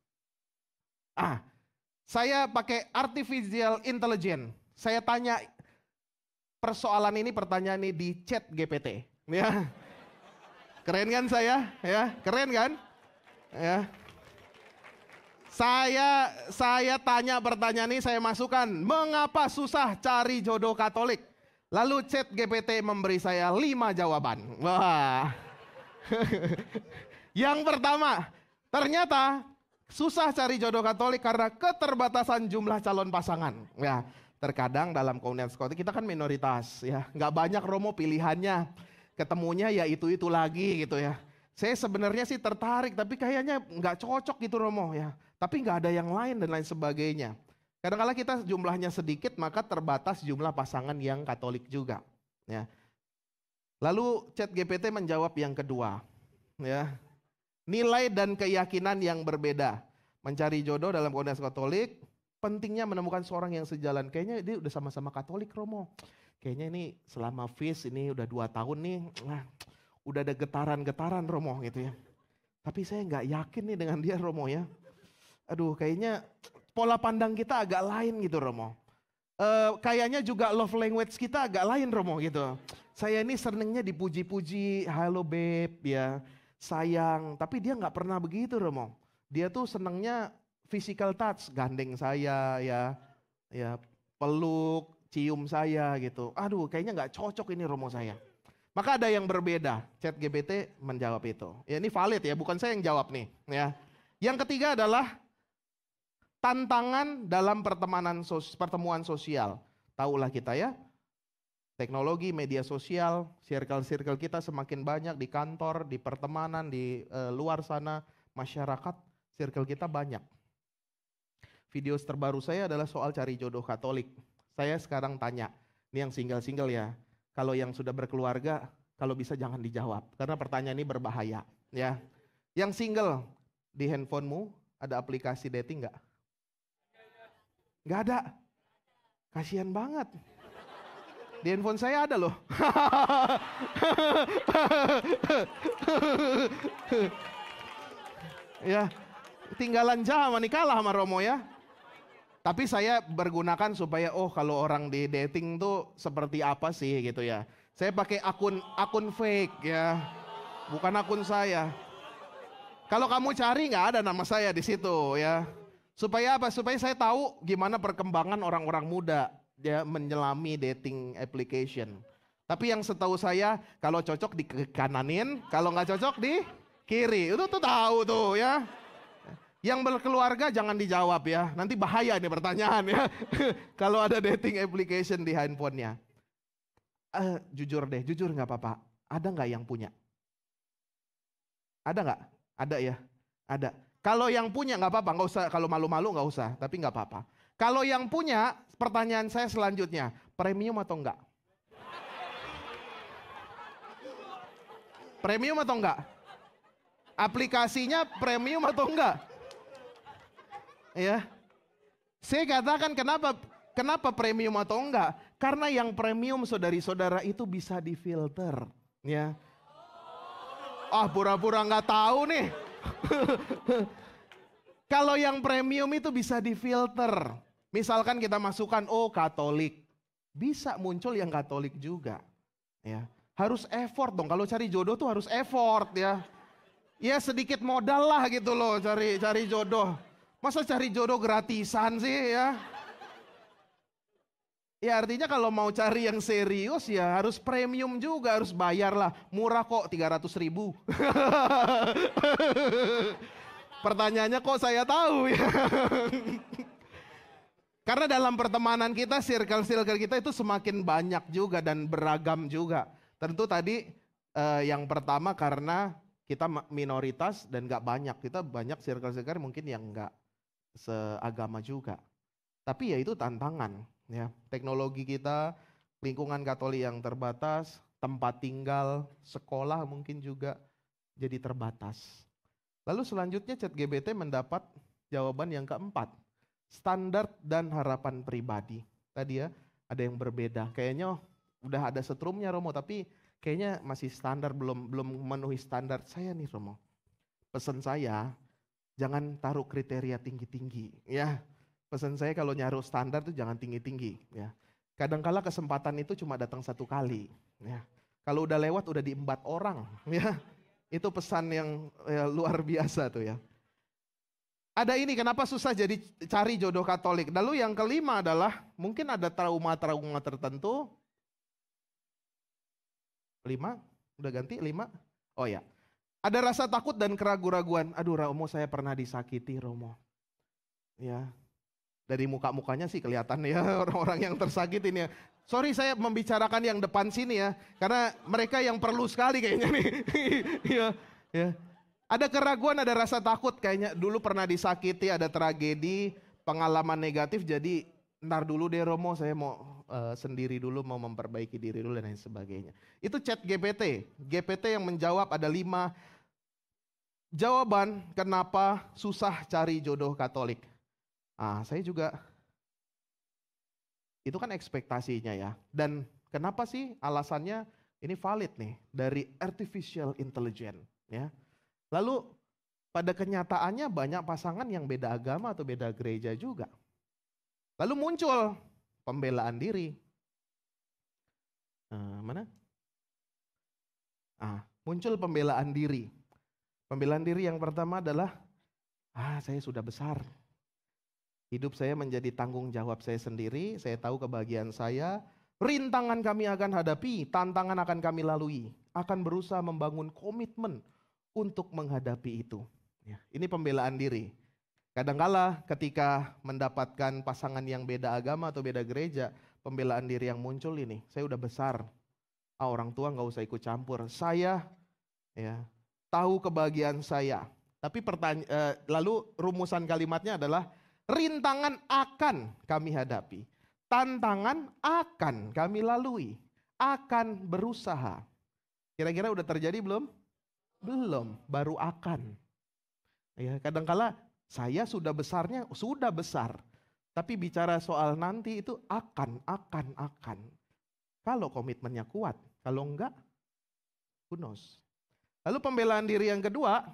Saya pakai artificial intelligence. Saya tanya persoalan ini, pertanyaan ini di chat GPT. Ya. Keren kan saya? Ya, keren kan? Ya. Saya tanya pertanyaan ini, saya masukkan, mengapa susah cari jodoh Katolik? Lalu chat GPT memberi saya 5 jawaban. Wah. Yang pertama, ternyata susah cari jodoh Katolik karena keterbatasan jumlah calon pasangan. Ya, terkadang dalam komunitas Katolik kita kan minoritas, ya, nggak banyak Romo pilihannya. Ketemunya ya itu lagi gitu ya. Saya sebenarnya sih tertarik, tapi kayaknya nggak cocok gitu Romo ya. Tapi nggak ada yang lain dan lain sebagainya. Kadang-kala kita jumlahnya sedikit, maka terbatas jumlah pasangan yang Katolik juga. Ya. Lalu chat GPT menjawab yang kedua, ya. Nilai dan keyakinan yang berbeda. Mencari jodoh dalam komunitas Katolik, pentingnya menemukan seorang yang sejalan. Kayaknya dia udah sama-sama Katolik Romo. Kayaknya ini selama FIS ini udah 2 tahun nih, udah ada getaran-getaran Romo gitu ya. Tapi saya nggak yakin nih dengan dia Romo ya. Aduh kayaknya pola pandang kita agak lain gitu Romo. Kayaknya juga love language kita agak lain Romo gitu. Saya ini senengnya dipuji-puji, halo babe ya. Sayang, tapi dia nggak pernah begitu Romo. Dia tuh senengnya physical touch, gandeng saya ya peluk, cium saya gitu. Aduh, kayaknya nggak cocok ini Romo saya. Maka ada yang berbeda. Chat GPT menjawab itu. Ya ini valid ya, bukan saya yang jawab nih. Ya. Yang ketiga adalah tantangan dalam pertemuan sosial. Tahulah kita ya. Teknologi, media sosial, circle-circle kita semakin banyak di kantor, di pertemanan, di luar sana, masyarakat, circle kita banyak. Video terbaru saya adalah soal cari jodoh Katolik. Saya sekarang tanya, ini yang single-single ya, kalau yang sudah berkeluarga, kalau bisa jangan dijawab, karena pertanyaan ini berbahaya. Ya, yang single, di handphonemu ada aplikasi dating nggak? Nggak ada, kasihan banget. Di handphone saya ada loh. Ya, tinggalan zaman nih kalah sama Romo ya. Tapi saya bergunakan supaya kalau orang di dating tuh seperti apa sih gitu ya. Saya pakai akun fake ya. Bukan akun saya. Kalau kamu cari nggak ada nama saya di situ ya. Supaya apa? Supaya saya tahu gimana perkembangan orang-orang muda dia menyelami dating application. Tapi yang setahu saya kalau cocok di kananin, kalau nggak cocok di kiri. Itu tuh tahu tuh ya. Yang berkeluarga jangan dijawab ya, nanti bahaya nih pertanyaan ya. Kalau ada dating application di handphonenya. Jujur deh, jujur nggak apa-apa. Ada nggak yang punya? Ada nggak? Ada ya, ada. Kalau yang punya nggak apa-apa, nggak usah. Kalau malu-malu nggak usah, tapi nggak apa-apa. Kalau yang punya, pertanyaan saya selanjutnya, premium atau enggak? Premium atau enggak? Aplikasinya premium atau enggak? Ya, saya katakan kenapa premium atau enggak? Karena yang premium saudari-saudara itu bisa difilter, ya. Pura-pura nggak tahu nih. Kalau yang premium itu bisa difilter. Misalkan kita masukkan Katolik, bisa muncul yang Katolik juga, ya. Harus effort dong. Kalau cari jodoh tuh harus effort ya. Ya sedikit modal lah gitu loh cari jodoh. Masa cari jodoh gratisan sih ya? Ya artinya kalau mau cari yang serius ya harus premium juga, harus bayar lah. Murah kok 300.000. Pertanyaannya kok saya tahu ya. Karena dalam pertemanan kita, circle-circle kita itu semakin banyak juga dan beragam juga. Tentu tadi yang pertama karena kita minoritas dan gak banyak. Kita banyak circle-circle mungkin yang gak seagama juga. Tapi ya itu tantangan. Ya, teknologi kita, lingkungan Katolik yang terbatas, tempat tinggal, sekolah mungkin juga jadi terbatas. Lalu selanjutnya ChatGPT mendapat jawaban yang keempat, standar dan harapan pribadi. Tadi ya ada yang berbeda, kayaknya udah ada setrumnya Romo, tapi kayaknya masih standar, belum memenuhi standar saya nih Romo. Pesan saya, jangan taruh kriteria tinggi-tinggi ya. Pesan saya kalau nyaruh standar tuh jangan tinggi-tinggi ya. Kadangkala kesempatan itu cuma datang satu kali ya. Kalau udah lewat udah diembat orang ya. Itu pesan yang luar biasa tuh ya. Ada ini kenapa susah jadi cari jodoh Katolik. Lalu yang kelima adalah mungkin ada trauma-trauma tertentu. 5, udah ganti 5. Oh ya. Ada rasa takut dan keraguan-raguan. Aduh Romo, saya pernah disakiti Romo. Ya. Dari muka-mukanya sih kelihatan ya orang-orang yang tersakiti ini ya. Sorry saya membicarakan yang depan sini ya. Karena mereka yang perlu sekali kayaknya nih. ya, ya. Ada keraguan, ada rasa takut kayaknya dulu pernah disakiti, ada tragedi, pengalaman negatif. Jadi ntar dulu deh Romo, saya mau sendiri dulu, mau memperbaiki diri dulu dan lain sebagainya. Itu ChatGPT. GPT yang menjawab ada 5 jawaban kenapa susah cari jodoh Katolik. Saya juga, itu kan ekspektasinya ya. Dan kenapa sih alasannya ini valid nih dari artificial intelligence ya. Lalu pada kenyataannya banyak pasangan yang beda agama atau beda gereja juga. Lalu muncul pembelaan diri. Mana? Muncul pembelaan diri. Pembelaan diri yang pertama adalah, saya sudah besar. Hidup saya menjadi tanggung jawab saya sendiri, saya tahu kebahagiaan saya, rintangan kami akan hadapi, tantangan akan kami lalui, akan berusaha membangun komitmen untuk menghadapi itu. Ya, ini pembelaan diri. Kadangkala ketika mendapatkan pasangan yang beda agama atau beda gereja, pembelaan diri yang muncul ini, saya udah besar, orang tua gak usah ikut campur, saya ya tahu kebahagiaan saya. Tapi lalu rumusan kalimatnya adalah, rintangan akan kami hadapi, tantangan akan kami lalui, akan berusaha. Kira-kira udah terjadi belum? Belum, baru akan. Ya, kadangkala saya sudah besarnya, sudah besar. Tapi bicara soal nanti itu akan. Kalau komitmennya kuat, kalau enggak, who knows. Lalu pembelaan diri yang kedua,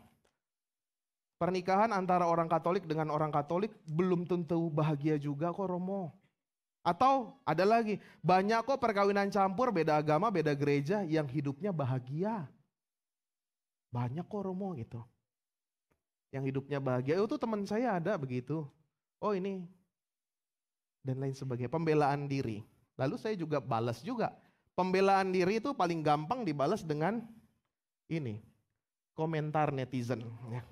pernikahan antara orang Katolik dengan orang Katolik belum tentu bahagia juga kok Romo. Atau ada lagi, banyak kok perkawinan campur beda agama, beda gereja yang hidupnya bahagia. Banyak kok Romo gitu. Yang hidupnya bahagia, itu teman saya ada begitu. Oh ini, dan lain sebagainya. Pembelaan diri. Lalu saya juga balas juga. Pembelaan diri itu paling gampang dibalas dengan ini, komentar netizen. Ya.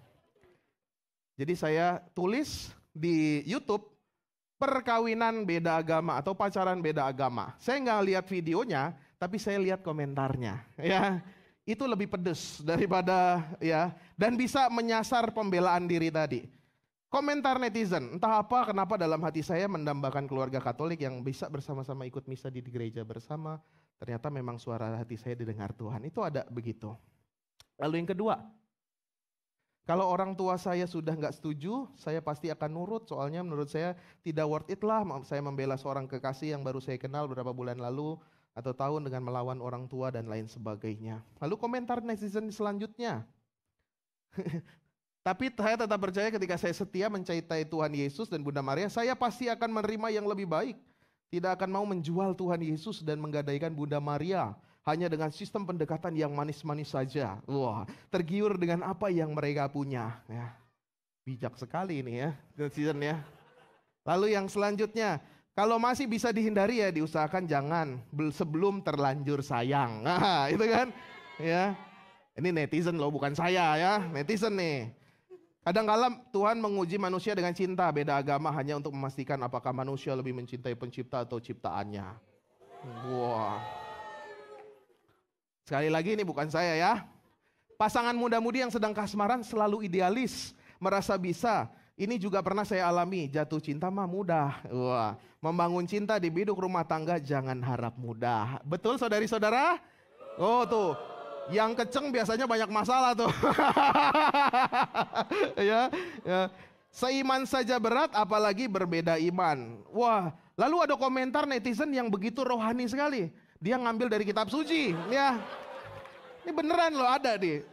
Jadi saya tulis di YouTube, perkawinan beda agama atau pacaran beda agama. Saya nggak lihat videonya, tapi saya lihat komentarnya. Ya, itu lebih pedes daripada ya, dan bisa menyasar pembelaan diri tadi. Komentar netizen, entah apa kenapa dalam hati saya mendambakan keluarga Katolik yang bisa bersama-sama ikut misa di gereja bersama. Ternyata memang suara hati saya didengar Tuhan. Itu ada begitu. Lalu yang kedua, kalau orang tua saya sudah nggak setuju, saya pasti akan nurut. Soalnya menurut saya tidak worth it lah saya membela seorang kekasih yang baru saya kenal beberapa bulan lalu atau tahun dengan melawan orang tua dan lain sebagainya. Lalu komentar netizen selanjutnya. Tapi saya tetap percaya ketika saya setia mencintai Tuhan Yesus dan Bunda Maria, saya pasti akan menerima yang lebih baik. Tidak akan mau menjual Tuhan Yesus dan menggadaikan Bunda Maria hanya dengan sistem pendekatan yang manis-manis saja. Wah, tergiur dengan apa yang mereka punya. Ya, bijak sekali ini ya, netizen ya. Lalu yang selanjutnya, Kalau masih bisa dihindari ya diusahakan jangan sebelum terlanjur sayang. Nah, itu kan. Ya. Ini netizen loh, bukan saya ya, netizen nih. Kadang-kala Tuhan menguji manusia dengan cinta, beda agama hanya untuk memastikan apakah manusia lebih mencintai pencipta atau ciptaannya. Wah. Sekali lagi ini bukan saya ya. Pasangan muda-mudi yang sedang kasmaran selalu idealis, merasa bisa. Ini juga pernah saya alami, jatuh cinta mah mudah. Wah, membangun cinta di biduk rumah tangga jangan harap mudah. Betul saudari-saudara? Oh tuh, yang keceng biasanya banyak masalah tuh. ya. Seiman saja berat, apalagi berbeda iman. Wah, lalu ada komentar netizen yang begitu rohani sekali. Dia ngambil dari kitab suci, ya. Ini beneran loh, ada nih.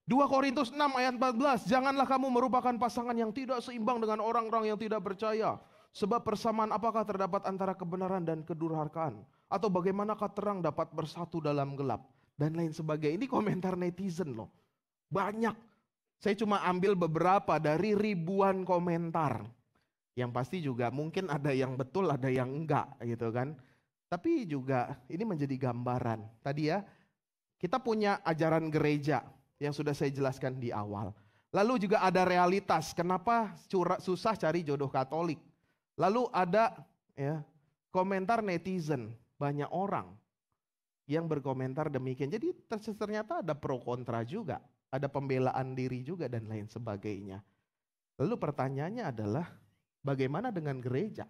2 Korintus 6 ayat 14, janganlah kamu merupakan pasangan yang tidak seimbang dengan orang-orang yang tidak percaya. Sebab persamaan apakah terdapat antara kebenaran dan kedurhakaan? Atau bagaimanakah terang dapat bersatu dalam gelap? Dan lain sebagainya. Ini komentar netizen loh. Banyak. Saya cuma ambil beberapa dari ribuan komentar. Yang pasti juga mungkin ada yang betul, ada yang enggak gitu kan. Tapi juga ini menjadi gambaran. Tadi ya, kita punya ajaran gereja yang sudah saya jelaskan di awal. Lalu juga ada realitas, kenapa susah cari jodoh Katolik. Lalu ada ya komentar netizen, banyak orang yang berkomentar demikian. Jadi ternyata ada pro kontra juga, ada pembelaan diri juga dan lain sebagainya. Lalu pertanyaannya adalah bagaimana dengan gereja?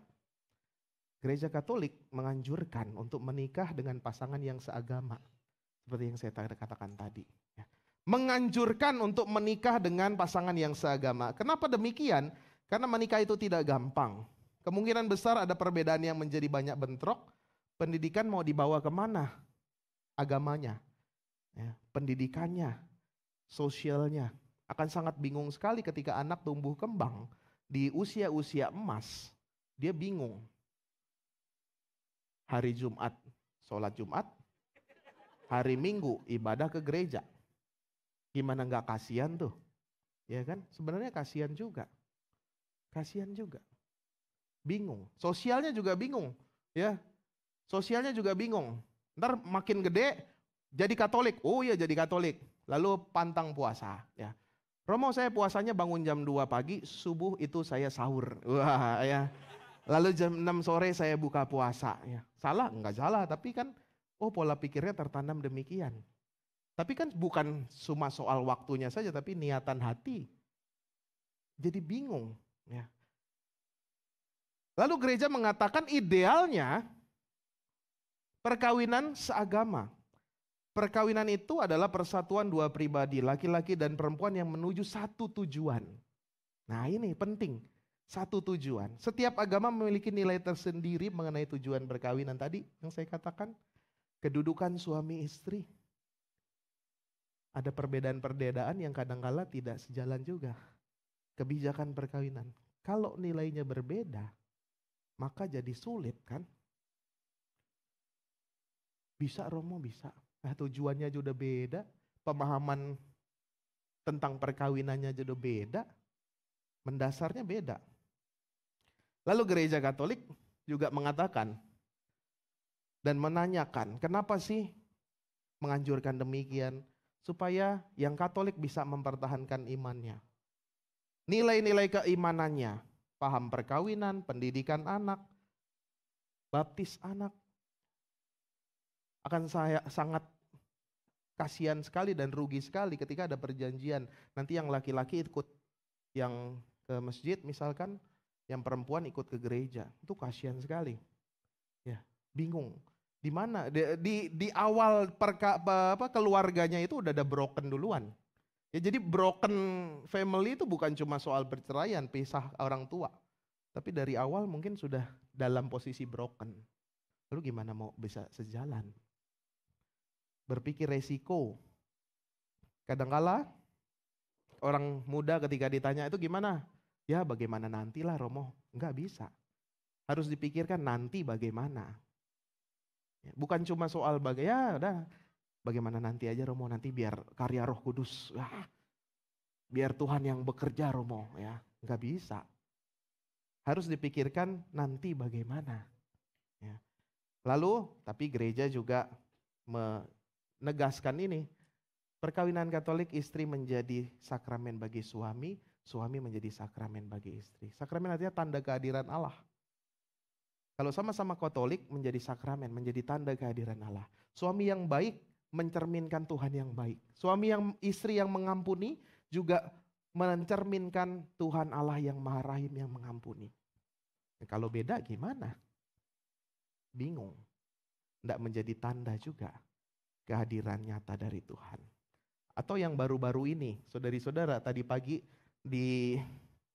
Gereja Katolik menganjurkan untuk menikah dengan pasangan yang seagama. Seperti yang saya katakan tadi. Menganjurkan untuk menikah dengan pasangan yang seagama. Kenapa demikian? Karena menikah itu tidak gampang. Kemungkinan besar ada perbedaan yang menjadi banyak bentrok. Pendidikan mau dibawa kemana? Agamanya, ya, pendidikannya, sosialnya. Akan sangat bingung sekali ketika anak tumbuh kembang di usia-usia emas. Dia bingung. Hari Jumat, sholat Jumat. Hari Minggu, ibadah ke gereja. Gimana nggak kasihan tuh? Ya kan? Sebenarnya kasihan juga. Kasihan juga. Bingung. Sosialnya juga bingung, ya. Sosialnya juga bingung. Ntar makin gede jadi Katolik. Oh iya jadi Katolik. Lalu pantang puasa, ya. Romo saya puasanya bangun jam 2 pagi, subuh itu saya sahur. Wah, ya. Lalu jam 6 sore saya buka puasa, ya. Salah? Enggak salah, tapi kan pola pikirnya tertanam demikian. Tapi kan bukan cuma soal waktunya saja, tapi niatan hati. Jadi bingung. Ya. Lalu gereja mengatakan idealnya perkawinan seagama. Perkawinan itu adalah persatuan dua pribadi, laki-laki dan perempuan yang menuju satu tujuan. Nah ini penting, satu tujuan. Setiap agama memiliki nilai tersendiri mengenai tujuan perkawinan tadi yang saya katakan. Kedudukan suami istri. Ada perbedaan-perbedaan yang kadang-kala tidak sejalan juga. Kebijakan perkawinan. Kalau nilainya berbeda, maka jadi sulit kan? Bisa Romo, bisa. Nah, tujuannya juga beda, pemahaman tentang perkawinannya juga beda, mendasarnya beda. Lalu gereja Katolik juga mengatakan dan menanyakan, kenapa sih menganjurkan demikian? Supaya yang Katolik bisa mempertahankan imannya. Nilai-nilai keimanannya, paham perkawinan, pendidikan anak, baptis anak. Akan saya sangat kasihan sekali dan rugi sekali ketika ada perjanjian. Nanti yang laki-laki ikut yang ke masjid misalkan, yang perempuan ikut ke gereja. Itu kasihan sekali. Ya, bingung. Di mana? Di awal keluarganya itu udah ada broken duluan. Ya jadi broken family itu bukan cuma soal perceraian, pisah orang tua. Tapi dari awal mungkin sudah dalam posisi broken. Lalu gimana mau bisa sejalan? Berpikir resiko. Kadangkala orang muda ketika ditanya itu gimana? Ya bagaimana nantilah Romo. Enggak bisa. Harus dipikirkan nanti bagaimana. Bukan cuma soal bagaimana nanti aja Romo, nanti biar karya Roh Kudus, biar Tuhan yang bekerja Romo, ya nggak bisa. harus dipikirkan nanti bagaimana. Ya. Lalu, tapi gereja juga menegaskan ini, perkawinan Katolik istri menjadi sakramen bagi suami, suami menjadi sakramen bagi istri. Sakramen artinya tanda kehadiran Allah. Kalau sama-sama Katolik menjadi sakramen, menjadi tanda kehadiran Allah. Suami yang baik mencerminkan Tuhan yang baik. Istri yang mengampuni juga mencerminkan Tuhan Allah yang Maha Rahim yang mengampuni. Kalau beda gimana? Bingung. Tidak menjadi tanda juga kehadiran nyata dari Tuhan. Atau yang baru-baru ini, saudari-saudara, tadi pagi di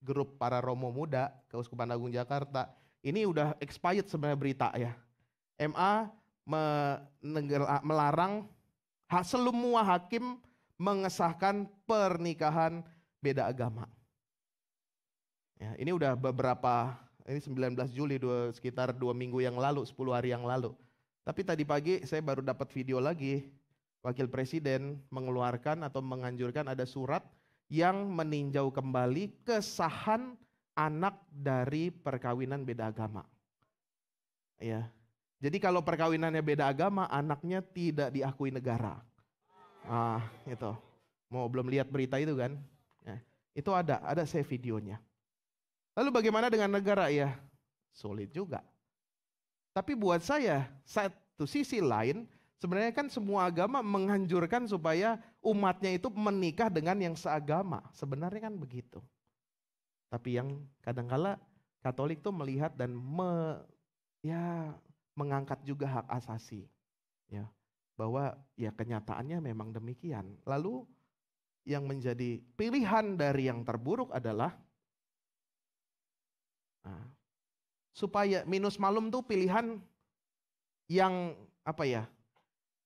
grup para Romo Muda Keuskupan Agung Jakarta, ini udah expired sebenarnya berita ya. MA melarang semua hakim mengesahkan pernikahan beda agama. Ya, ini udah ini 19 Juli sekitar 2 minggu yang lalu, 10 hari yang lalu. Tapi tadi pagi saya baru dapat video lagi, Wakil Presiden mengeluarkan atau menganjurkan ada surat yang meninjau kembali kesahan anak dari perkawinan beda agama. Ya. Jadi kalau perkawinannya beda agama, anaknya tidak diakui negara. Itu. Mau belum lihat berita itu kan? Ya. Itu ada saya videonya. Lalu bagaimana dengan negara ya? Sulit juga. Tapi buat saya, satu sisi lain, sebenarnya kan semua agama menganjurkan supaya umatnya itu menikah dengan yang seagama. Sebenarnya kan begitu. Tapi yang kadangkala Katolik tuh melihat dan mengangkat juga hak asasi. Ya, bahwa ya kenyataannya memang demikian. Lalu yang menjadi pilihan dari yang terburuk adalah supaya minus malum tuh pilihan yang apa ya?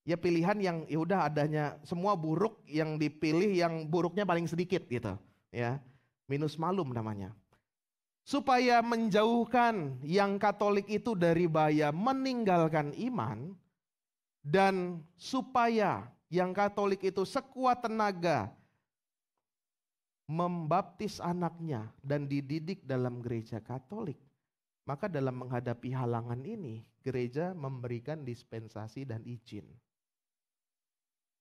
Ya pilihan yang ya udah adanya semua buruk yang dipilih yang buruknya paling sedikit gitu, ya. Minus malum namanya. Supaya menjauhkan yang Katolik itu dari bahaya meninggalkan iman dan supaya yang Katolik itu sekuat tenaga membaptis anaknya dan dididik dalam gereja Katolik. Maka dalam menghadapi halangan ini, gereja memberikan dispensasi dan izin.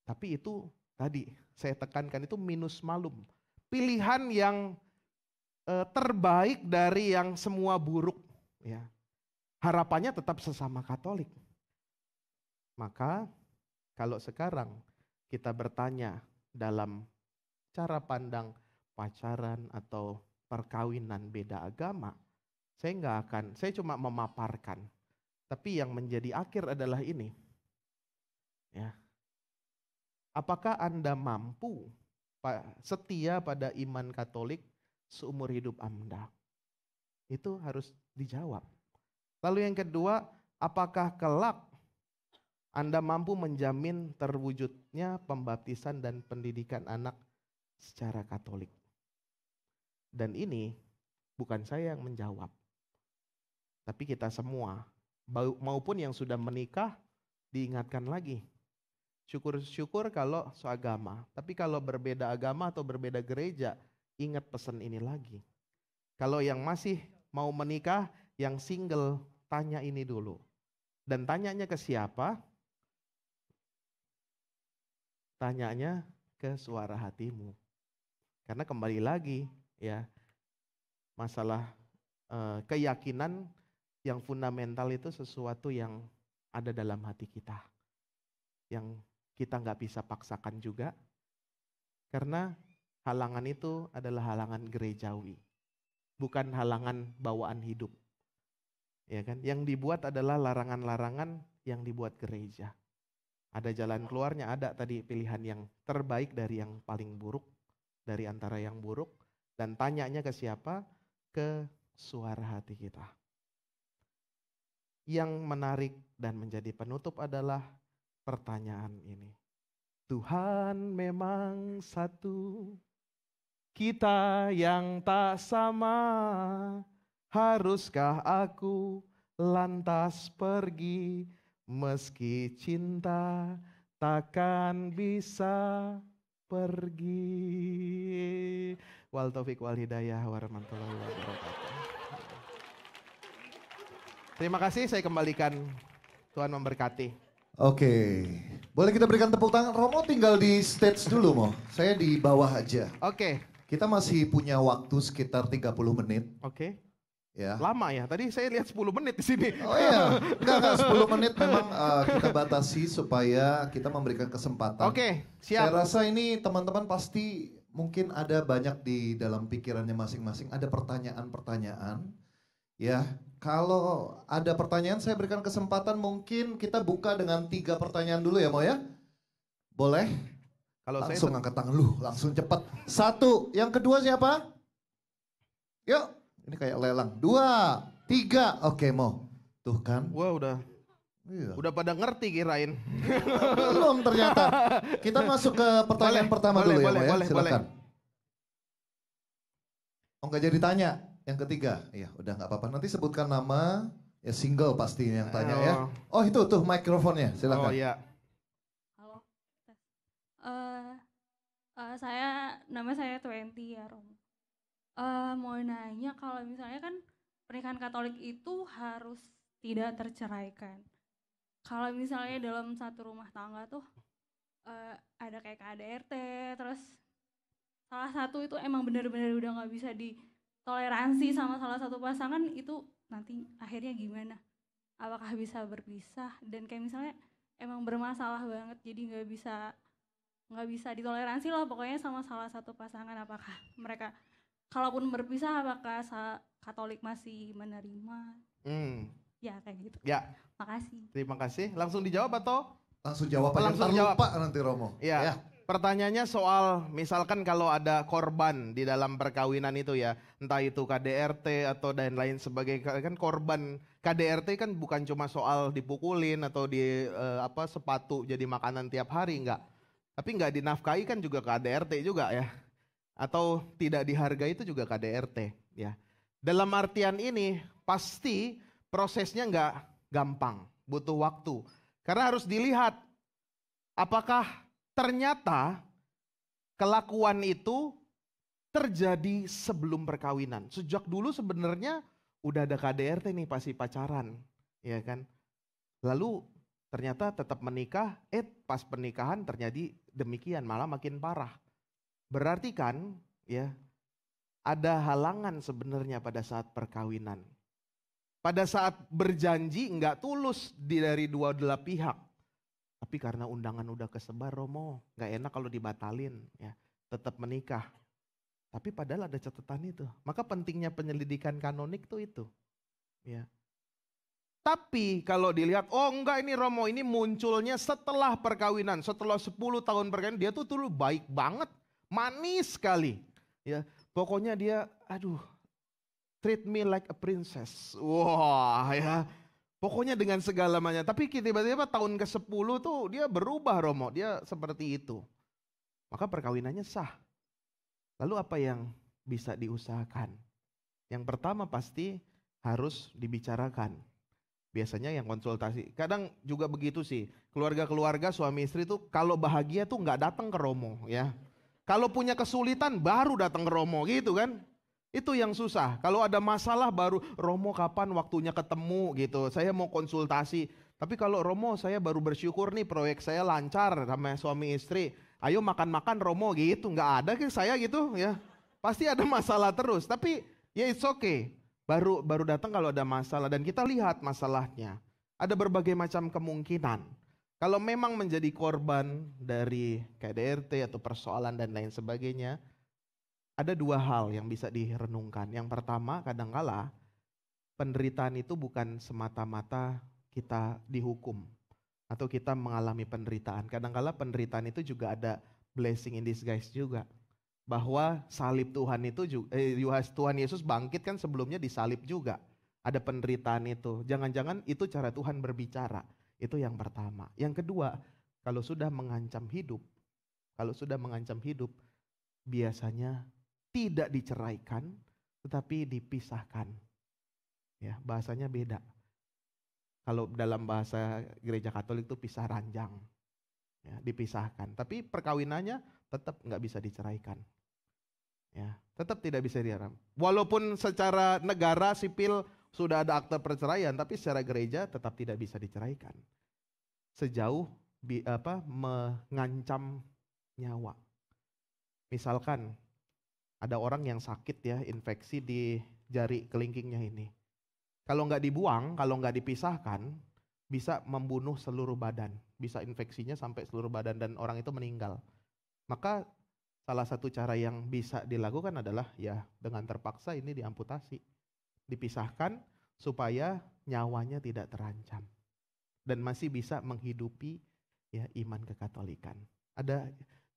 Tapi itu tadi saya tekankan itu minus malum. Pilihan yang terbaik dari yang semua buruk. Ya. Harapannya tetap sesama Katolik. Maka kalau sekarang kita bertanya dalam cara pandang pacaran atau perkawinan beda agama, saya cuma memaparkan. Tapi yang menjadi akhir adalah ini. Ya. Apakah Anda mampu setia pada iman Katolik seumur hidup Anda? Itu harus dijawab. Lalu yang kedua, apakah kelak Anda mampu menjamin terwujudnya pembaptisan dan pendidikan anak secara Katolik? Dan ini bukan saya yang menjawab. Tapi kita semua, maupun yang sudah menikah, diingatkan lagi. Syukur-syukur kalau seagama. Tapi kalau berbeda agama atau berbeda gereja, ingat pesan ini lagi. Kalau yang masih mau menikah, yang single, tanya ini dulu. Dan tanyanya ke siapa? Tanyanya ke suara hatimu. Karena kembali lagi, ya, masalah keyakinan yang fundamental itu sesuatu yang ada dalam hati kita. Yang kita nggak bisa paksakan juga. Karena halangan itu adalah halangan gerejawi. Bukan halangan bawaan hidup. Ya kan? Yang dibuat adalah larangan-larangan yang dibuat gereja. Ada jalan keluarnya, ada tadi pilihan yang terbaik dari yang paling buruk. Dari antara yang buruk. Dan tanyanya ke siapa? Ke suara hati kita. Yang menarik dan menjadi penutup adalah pertanyaan ini. Tuhan memang satu, kita yang tak sama. Haruskah aku lantas pergi, meski cinta takkan bisa pergi. Wal taufiq wal hidayah warahmatullahi wabarakatuh. Terima kasih, saya kembalikan. Tuhan memberkati. Oke, boleh kita berikan tepuk tangan. Romo tinggal di stage dulu, Mo. Saya di bawah aja. Oke. Kita masih punya waktu sekitar 30 menit. Oke. Ya. Lama ya, tadi saya lihat 10 menit di sini. Oh iya, enggak 10 menit memang kita batasi supaya kita memberikan kesempatan. Oke, siap. Saya rasa ini teman-teman pasti mungkin ada banyak di dalam pikirannya masing-masing. Ada pertanyaan-pertanyaan. Ya, kalau ada pertanyaan saya berikan kesempatan mungkin kita buka dengan 3 pertanyaan dulu ya Mo ya. Boleh? Kalau langsung angkat tangan lu, langsung cepat. 1, yang kedua siapa? Yuk. Ini kayak lelang. 2, 3. Oke, Mo. Tuh kan. Wah, udah. Iya. Udah pada ngerti kirain. Belum ternyata. Kita masuk ke pertanyaan pertama dulu ya, Mo ya. Silakan. Oh, nggak jadi tanya. Yang ketiga. Iya, udah nggak apa-apa. Nanti sebutkan nama. Ya single pasti yang tanya ya. Oh, itu tuh mikrofonnya. Silakan. Oh, iya. Halo. Nama saya 20 ya, Rom. Mau nanya kalau misalnya kan pernikahan Katolik itu harus tidak terceraikan. Kalau misalnya dalam satu rumah tangga tuh ada kayak KDRT, terus salah satu itu emang benar-benar udah nggak bisa ditoleransi sama salah satu pasangan, itu nanti akhirnya gimana? Apakah bisa berpisah? Dan kayak misalnya emang bermasalah banget, jadi nggak bisa ditoleransi lah pokoknya sama salah satu pasangan. Apakah mereka kalaupun berpisah, apakah Katolik masih menerima? Ya kayak gitu. Ya. Makasih. Terima kasih. Langsung dijawab atau? Langsung jawab aja. Langsung jawab. Lupa nanti Romo. Ya. Pertanyaannya soal misalkan kalau ada korban di dalam perkawinan itu ya. Entah itu KDRT atau dan lain sebagainya. Kan korban KDRT kan bukan cuma soal dipukulin atau sepatu jadi makanan tiap hari, enggak. Tapi enggak dinafkahi kan juga KDRT juga ya. Atau tidak dihargai itu juga KDRT ya. Dalam artian ini pasti prosesnya nggak gampang, butuh waktu. Karena harus dilihat apakah ternyata kelakuan itu terjadi sebelum perkawinan. Sejak dulu sebenarnya udah ada KDRT nih pasti pacaran, ya kan. Lalu ternyata tetap menikah, pas pernikahan terjadi demikian, malah makin parah. Berarti kan ya ada halangan sebenarnya pada saat perkawinan. Pada saat berjanji nggak tulus dari dua belah pihak. Tapi karena undangan udah kesebar Romo, nggak enak kalau dibatalin ya. Tetap menikah. Tapi padahal ada catatan itu. Maka pentingnya penyelidikan kanonik tuh itu. Ya. Tapi kalau dilihat, oh enggak ini Romo, ini munculnya setelah perkawinan. Setelah 10 tahun perkawinan dia tuh dulu baik banget. Manis sekali, ya. Pokoknya dia, treat me like a princess. Wah, ya. Pokoknya dengan segala macam. Tapi tiba-tiba tahun ke-10 tuh dia berubah Romo, dia seperti itu. Maka perkawinannya sah. Lalu apa yang bisa diusahakan? Yang pertama pasti harus dibicarakan. Biasanya yang konsultasi. Kadang juga begitu sih. Keluarga-keluarga suami istri tuh kalau bahagia tuh nggak datang ke Romo, ya. Kalau punya kesulitan baru datang ke Romo gitu kan. Itu yang susah. Kalau ada masalah baru Romo kapan waktunya ketemu gitu. Saya mau konsultasi. Tapi kalau Romo saya baru bersyukur nih proyek saya lancar sama suami istri. Ayo makan-makan Romo gitu. Nggak ada ke saya gitu ya. Pasti ada masalah terus. Tapi ya it's okay. Baru datang kalau ada masalah. Dan kita lihat masalahnya. Ada berbagai macam kemungkinan. Kalau memang menjadi korban dari KDRT atau persoalan dan lain sebagainya, ada 2 hal yang bisa direnungkan. Yang pertama, kadangkala penderitaan itu bukan semata-mata kita dihukum atau kita mengalami penderitaan. Kadangkala penderitaan itu juga ada blessing in disguise juga. Bahwa salib Tuhan itu juga, Tuhan Yesus bangkit kan sebelumnya disalib juga. Ada penderitaan itu. Jangan-jangan itu cara Tuhan berbicara. Itu yang pertama. Yang kedua, kalau sudah mengancam hidup, biasanya tidak diceraikan, tetapi dipisahkan. Ya, bahasanya beda. Kalau dalam bahasa gereja Katolik itu pisah ranjang, ya, dipisahkan. Tapi perkawinannya tetap nggak bisa diceraikan. Ya, tetap tidak bisa diharam. Walaupun secara negara sipil sudah ada akte perceraian, tapi secara gereja tetap tidak bisa diceraikan. Sejauh mengancam nyawa. Misalkan ada orang yang sakit ya, infeksi di jari kelingkingnya ini. Kalau nggak dibuang, kalau nggak dipisahkan, bisa membunuh seluruh badan. Bisa infeksinya sampai seluruh badan dan orang itu meninggal. Maka salah satu cara yang bisa dilakukan adalah ya dengan terpaksa ini diamputasi. Dipisahkan supaya nyawanya tidak terancam. Dan masih bisa menghidupi ya iman kekatolikan.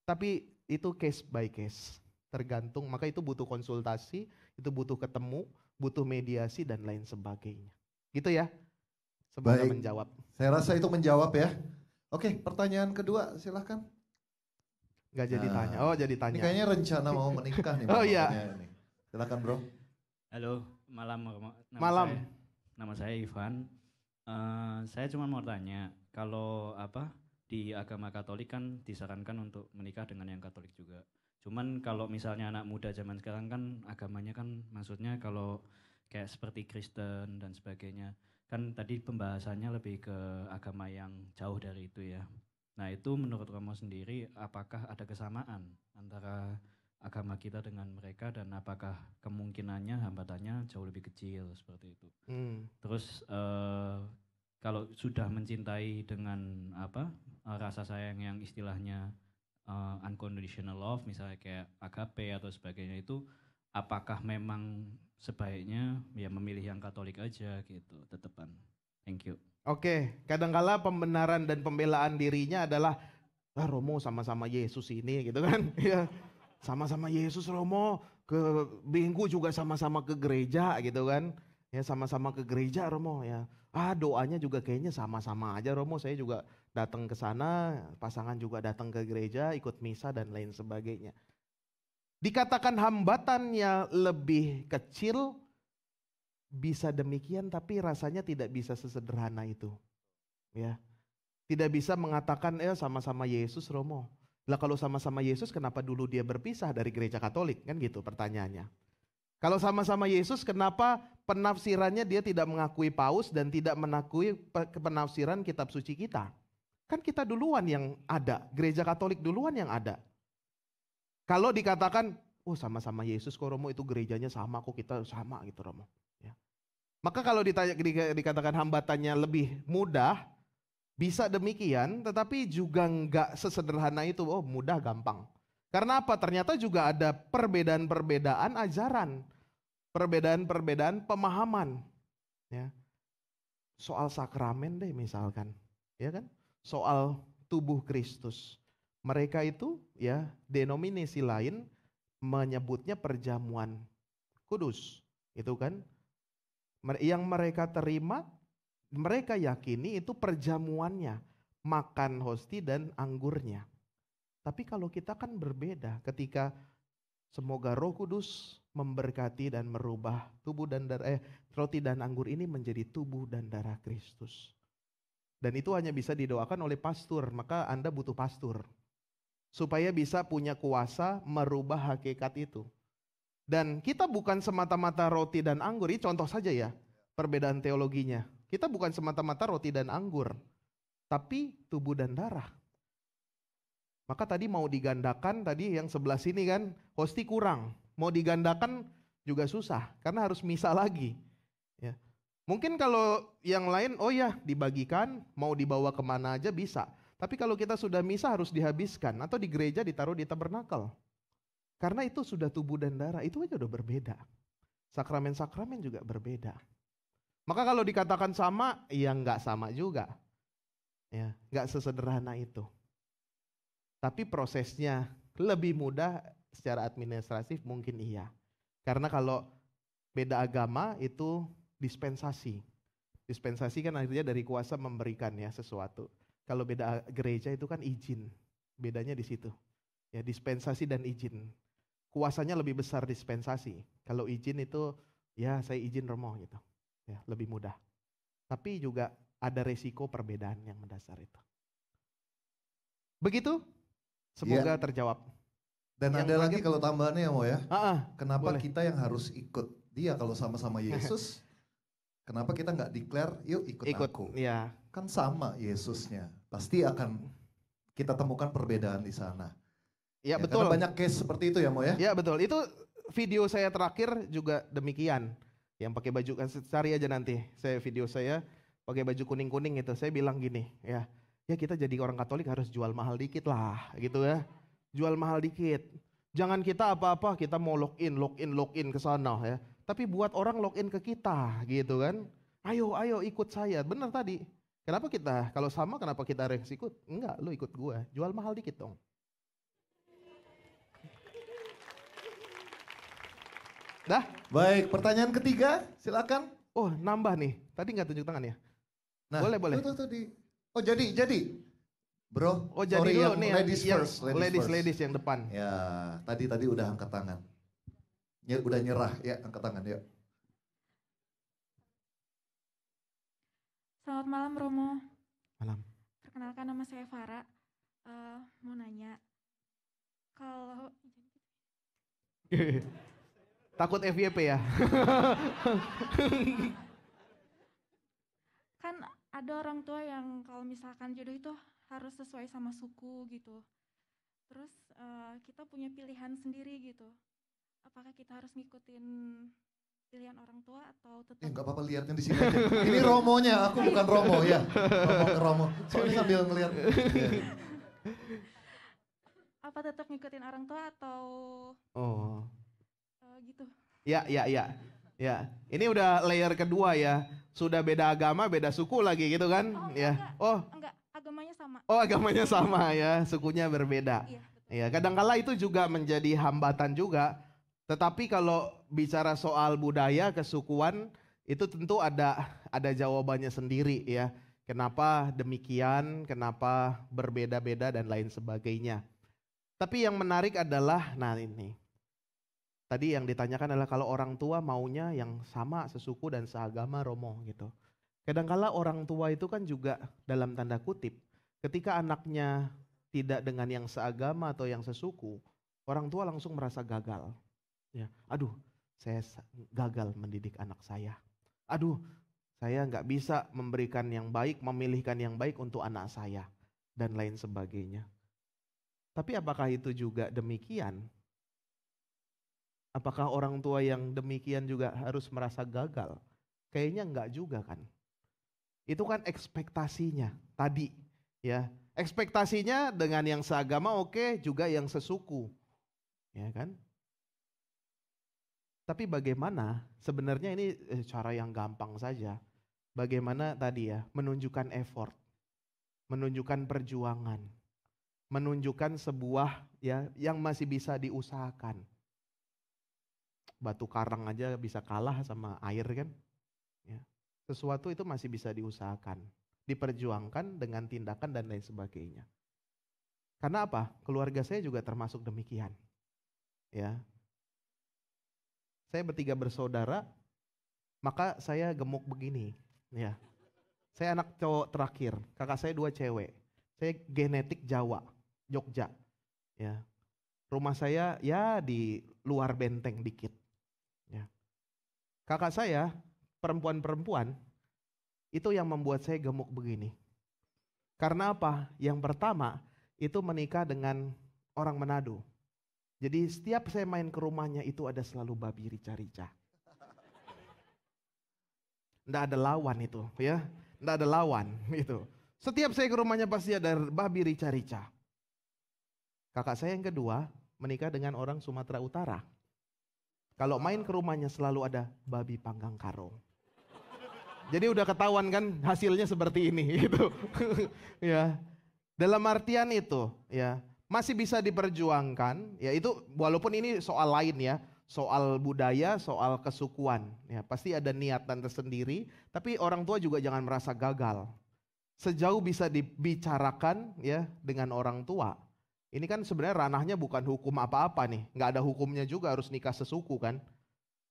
Tapi itu case by case. Tergantung, maka itu butuh konsultasi, itu butuh ketemu, butuh mediasi dan lain sebagainya. Gitu ya. Semoga Baik. menjawab. Saya rasa itu menjawab ya. Oke, pertanyaan kedua silahkan. Gak jadi tanya. Oh, jadi tanya. Ini kayaknya rencana mau menikah nih. Oh iya. Ini. Silakan bro. Halo, malam. Malam. Nama saya Ivan. Saya cuma mau tanya, kalau di agama Katolik kan disarankan untuk menikah dengan yang Katolik juga. Cuman kalau misalnya anak muda zaman sekarang kan agamanya kan maksudnya kalau kayak seperti Kristen dan sebagainya. Kan tadi pembahasannya lebih ke agama yang jauh dari itu ya. Nah itu menurut kamu sendiri apakah ada kesamaan antara agama kita dengan mereka dan apakah kemungkinannya hambatannya jauh lebih kecil seperti itu. Terus kalau sudah mencintai dengan rasa sayang yang istilahnya unconditional love misalnya kayak agape atau sebagainya itu apakah memang sebaiknya ya memilih yang Katolik aja gitu tetepan. Thank you. Oke, kadangkala pembenaran dan pembelaan dirinya adalah Romo sama-sama Yesus ini gitu kan. Ya, sama-sama Yesus Romo, ke Minggu juga sama-sama ke gereja gitu kan. Ya sama-sama ke gereja Romo ya. Doanya juga kayaknya sama-sama aja Romo, saya juga datang ke sana, pasangan juga datang ke gereja, ikut misa dan lain sebagainya. Dikatakan hambatannya lebih kecil, bisa demikian tapi rasanya tidak bisa sesederhana itu. Ya. Tidak bisa mengatakan sama-sama Yesus Romo. Lah kalau sama-sama Yesus kenapa dulu dia berpisah dari gereja Katolik? Kan gitu pertanyaannya. Kalau sama-sama Yesus kenapa penafsirannya dia tidak mengakui paus dan tidak mengakui penafsiran kitab suci kita? Kan kita duluan yang ada, gereja Katolik duluan yang ada. Kalau dikatakan, sama-sama Yesus kok Romo itu gerejanya sama kok kita sama gitu Romo. Ya. Maka kalau dikatakan hambatannya lebih mudah, bisa demikian tetapi juga enggak sesederhana itu, mudah gampang. Karena apa? Ternyata juga ada perbedaan-perbedaan ajaran, perbedaan-perbedaan pemahaman. Ya. Soal sakramen deh misalkan, ya kan? Soal tubuh Kristus. Mereka itu ya denominasi lain menyebutnya perjamuan kudus, itu kan? Yang mereka terima, mereka yakini itu perjamuannya, makan hosti dan anggurnya. Tapi kalau kita kan berbeda ketika semoga Roh Kudus memberkati dan merubah tubuh dan darah roti dan anggur ini menjadi tubuh dan darah Kristus. Dan itu hanya bisa didoakan oleh pastor, maka Anda butuh pastor. Supaya bisa punya kuasa merubah hakikat itu. Dan kita bukan semata-mata roti dan anggur, ini contoh saja ya perbedaan teologinya. Kita bukan semata-mata roti dan anggur, tapi tubuh dan darah. Maka tadi mau digandakan, tadi yang sebelah sini kan, hosti kurang. Mau digandakan juga susah, karena harus misa lagi. Ya. Mungkin kalau yang lain, dibagikan, mau dibawa kemana aja bisa. Tapi kalau kita sudah misa harus dihabiskan, atau di gereja ditaruh di tabernakel. Karena itu sudah tubuh dan darah, itu aja udah berbeda. Sakramen-sakramen juga berbeda. Maka kalau dikatakan sama, ya nggak sama juga. Ya, nggak sesederhana itu. Tapi prosesnya lebih mudah secara administratif mungkin iya. Karena kalau beda agama itu dispensasi. Dispensasi kan akhirnya dari kuasa memberikan ya sesuatu. Kalau beda gereja itu kan izin. Bedanya di situ. Ya dispensasi dan izin. Kuasanya lebih besar dispensasi. Kalau izin itu ya saya izin Romo gitu. Ya lebih mudah. Tapi juga ada resiko perbedaan yang mendasar itu. Begitu? Semoga terjawab. Dan Yang ada lagi terakhir- kalau tambahannya ya Mo ya. Kenapa boleh. kita yang harus ikut dia kalau sama-sama Yesus? Kenapa kita nggak declare, yuk ikut aku. Ya. Kan sama Yesusnya. Pasti akan kita temukan perbedaan di sana. Ya, Ya, betul. karena banyak case seperti itu ya Mo ya. Ya betul. Itu video saya terakhir juga demikian. Yang pakai baju, cari aja nanti. Video saya pakai baju kuning-kuning itu. Saya bilang gini, ya kita jadi orang Katolik harus jual mahal dikit lah, gitu ya. Jual mahal dikit. Jangan kita apa-apa kita mau login ke sana ya. Tapi buat orang login ke kita, gitu kan. Ayo ikut saya. Benar tadi. Kenapa kita, kalau sama kenapa kita harus ikut? Enggak, lu ikut gua. Jual mahal dikit dong. Dah? Baik, pertanyaan ketiga, silakan. Oh, nambah nih. Tadi nggak tunjuk tangan ya? Nah, Boleh. Tuh, tadi. Oh, jadi. Bro, Oh, jadi sorry, dulu yang nih ladies yang first. Ladies first. ladies yang depan. Ya, tadi udah angkat tangan. Udah nyerah ya, angkat tangan yuk. Selamat malam Romo. Malam. Perkenalkan nama saya Farah. Mau nanya, kalau Takut FYP ya? kan ada orang tua yang kalau misalkan jodoh itu harus sesuai sama suku gitu. Terus kita punya pilihan sendiri gitu. Apakah kita harus ngikutin pilihan orang tua atau tetap? Nggak apa-apa lihatnya di sini aja. Ini Romonya, aku bukan Romo ya. Romo ke Romo. Soalnya sambil ngeliat. Ya. Apa tetap ngikutin orang tua atau Oh. gitu? Ya. Ini udah layer kedua ya. Sudah beda agama, beda suku lagi gitu kan? Enggak, agamanya sama. Oh, agamanya sama ya, sukunya berbeda. Iya, betul. Ya, kadangkala itu juga menjadi hambatan juga. Tetapi kalau bicara soal budaya, kesukuan, itu tentu ada jawabannya sendiri ya. Kenapa demikian, kenapa berbeda-beda dan lain sebagainya. Tapi yang menarik adalah, nah ini. Tadi yang ditanyakan adalah kalau orang tua maunya yang sama sesuku dan seagama Romo gitu. Kadangkala orang tua itu kan juga dalam tanda kutip, ketika anaknya tidak dengan yang seagama atau yang sesuku, orang tua langsung merasa gagal. Ya, aduh, saya gagal mendidik anak saya. Aduh, saya nggak bisa memberikan yang baik, memilihkan yang baik untuk anak saya dan lain sebagainya. Tapi apakah itu juga demikian? Apakah orang tua yang demikian juga harus merasa gagal? Kayaknya enggak juga kan. Itu kan ekspektasinya tadi ya. Ekspektasinya dengan yang seagama oke, juga yang sesuku. Ya kan? Tapi bagaimana sebenarnya ini cara yang gampang saja. Bagaimana tadi ya, menunjukkan effort, menunjukkan perjuangan, menunjukkan sebuah ya yang masih bisa diusahakan. Batu karang aja bisa kalah sama air kan. Ya. Sesuatu itu masih bisa diusahakan, diperjuangkan dengan tindakan dan lain sebagainya. Karena apa? Keluarga saya juga termasuk demikian. Ya. Saya bertiga bersaudara, maka saya gemuk begini. Ya. Saya anak cowok terakhir, kakak saya 2 cewek. Saya genetik Jawa, Jogja. Ya. Rumah saya ya di luar benteng dikit. Ya. Kakak saya perempuan-perempuan itu yang membuat saya gemuk begini. Karena apa? Yang pertama itu menikah dengan orang Manado. Jadi setiap saya main ke rumahnya itu ada selalu babi rica-rica. Nggak ada lawan itu ya. Nggak ada lawan itu. Setiap saya ke rumahnya pasti ada babi rica-rica. Kakak saya yang kedua menikah dengan orang Sumatera Utara. Kalau main ke rumahnya selalu ada babi panggang karo. Jadi udah ketahuan kan hasilnya seperti ini gitu. Ya. Dalam artian itu ya masih bisa diperjuangkan, ya itu walaupun ini soal lain ya, soal budaya, soal kesukuan, ya pasti ada niatan tersendiri, tapi orang tua juga jangan merasa gagal. Sejauh bisa dibicarakan ya dengan orang tua, ini kan sebenarnya ranahnya bukan hukum apa-apa nih, nggak ada hukumnya juga harus nikah sesuku kan,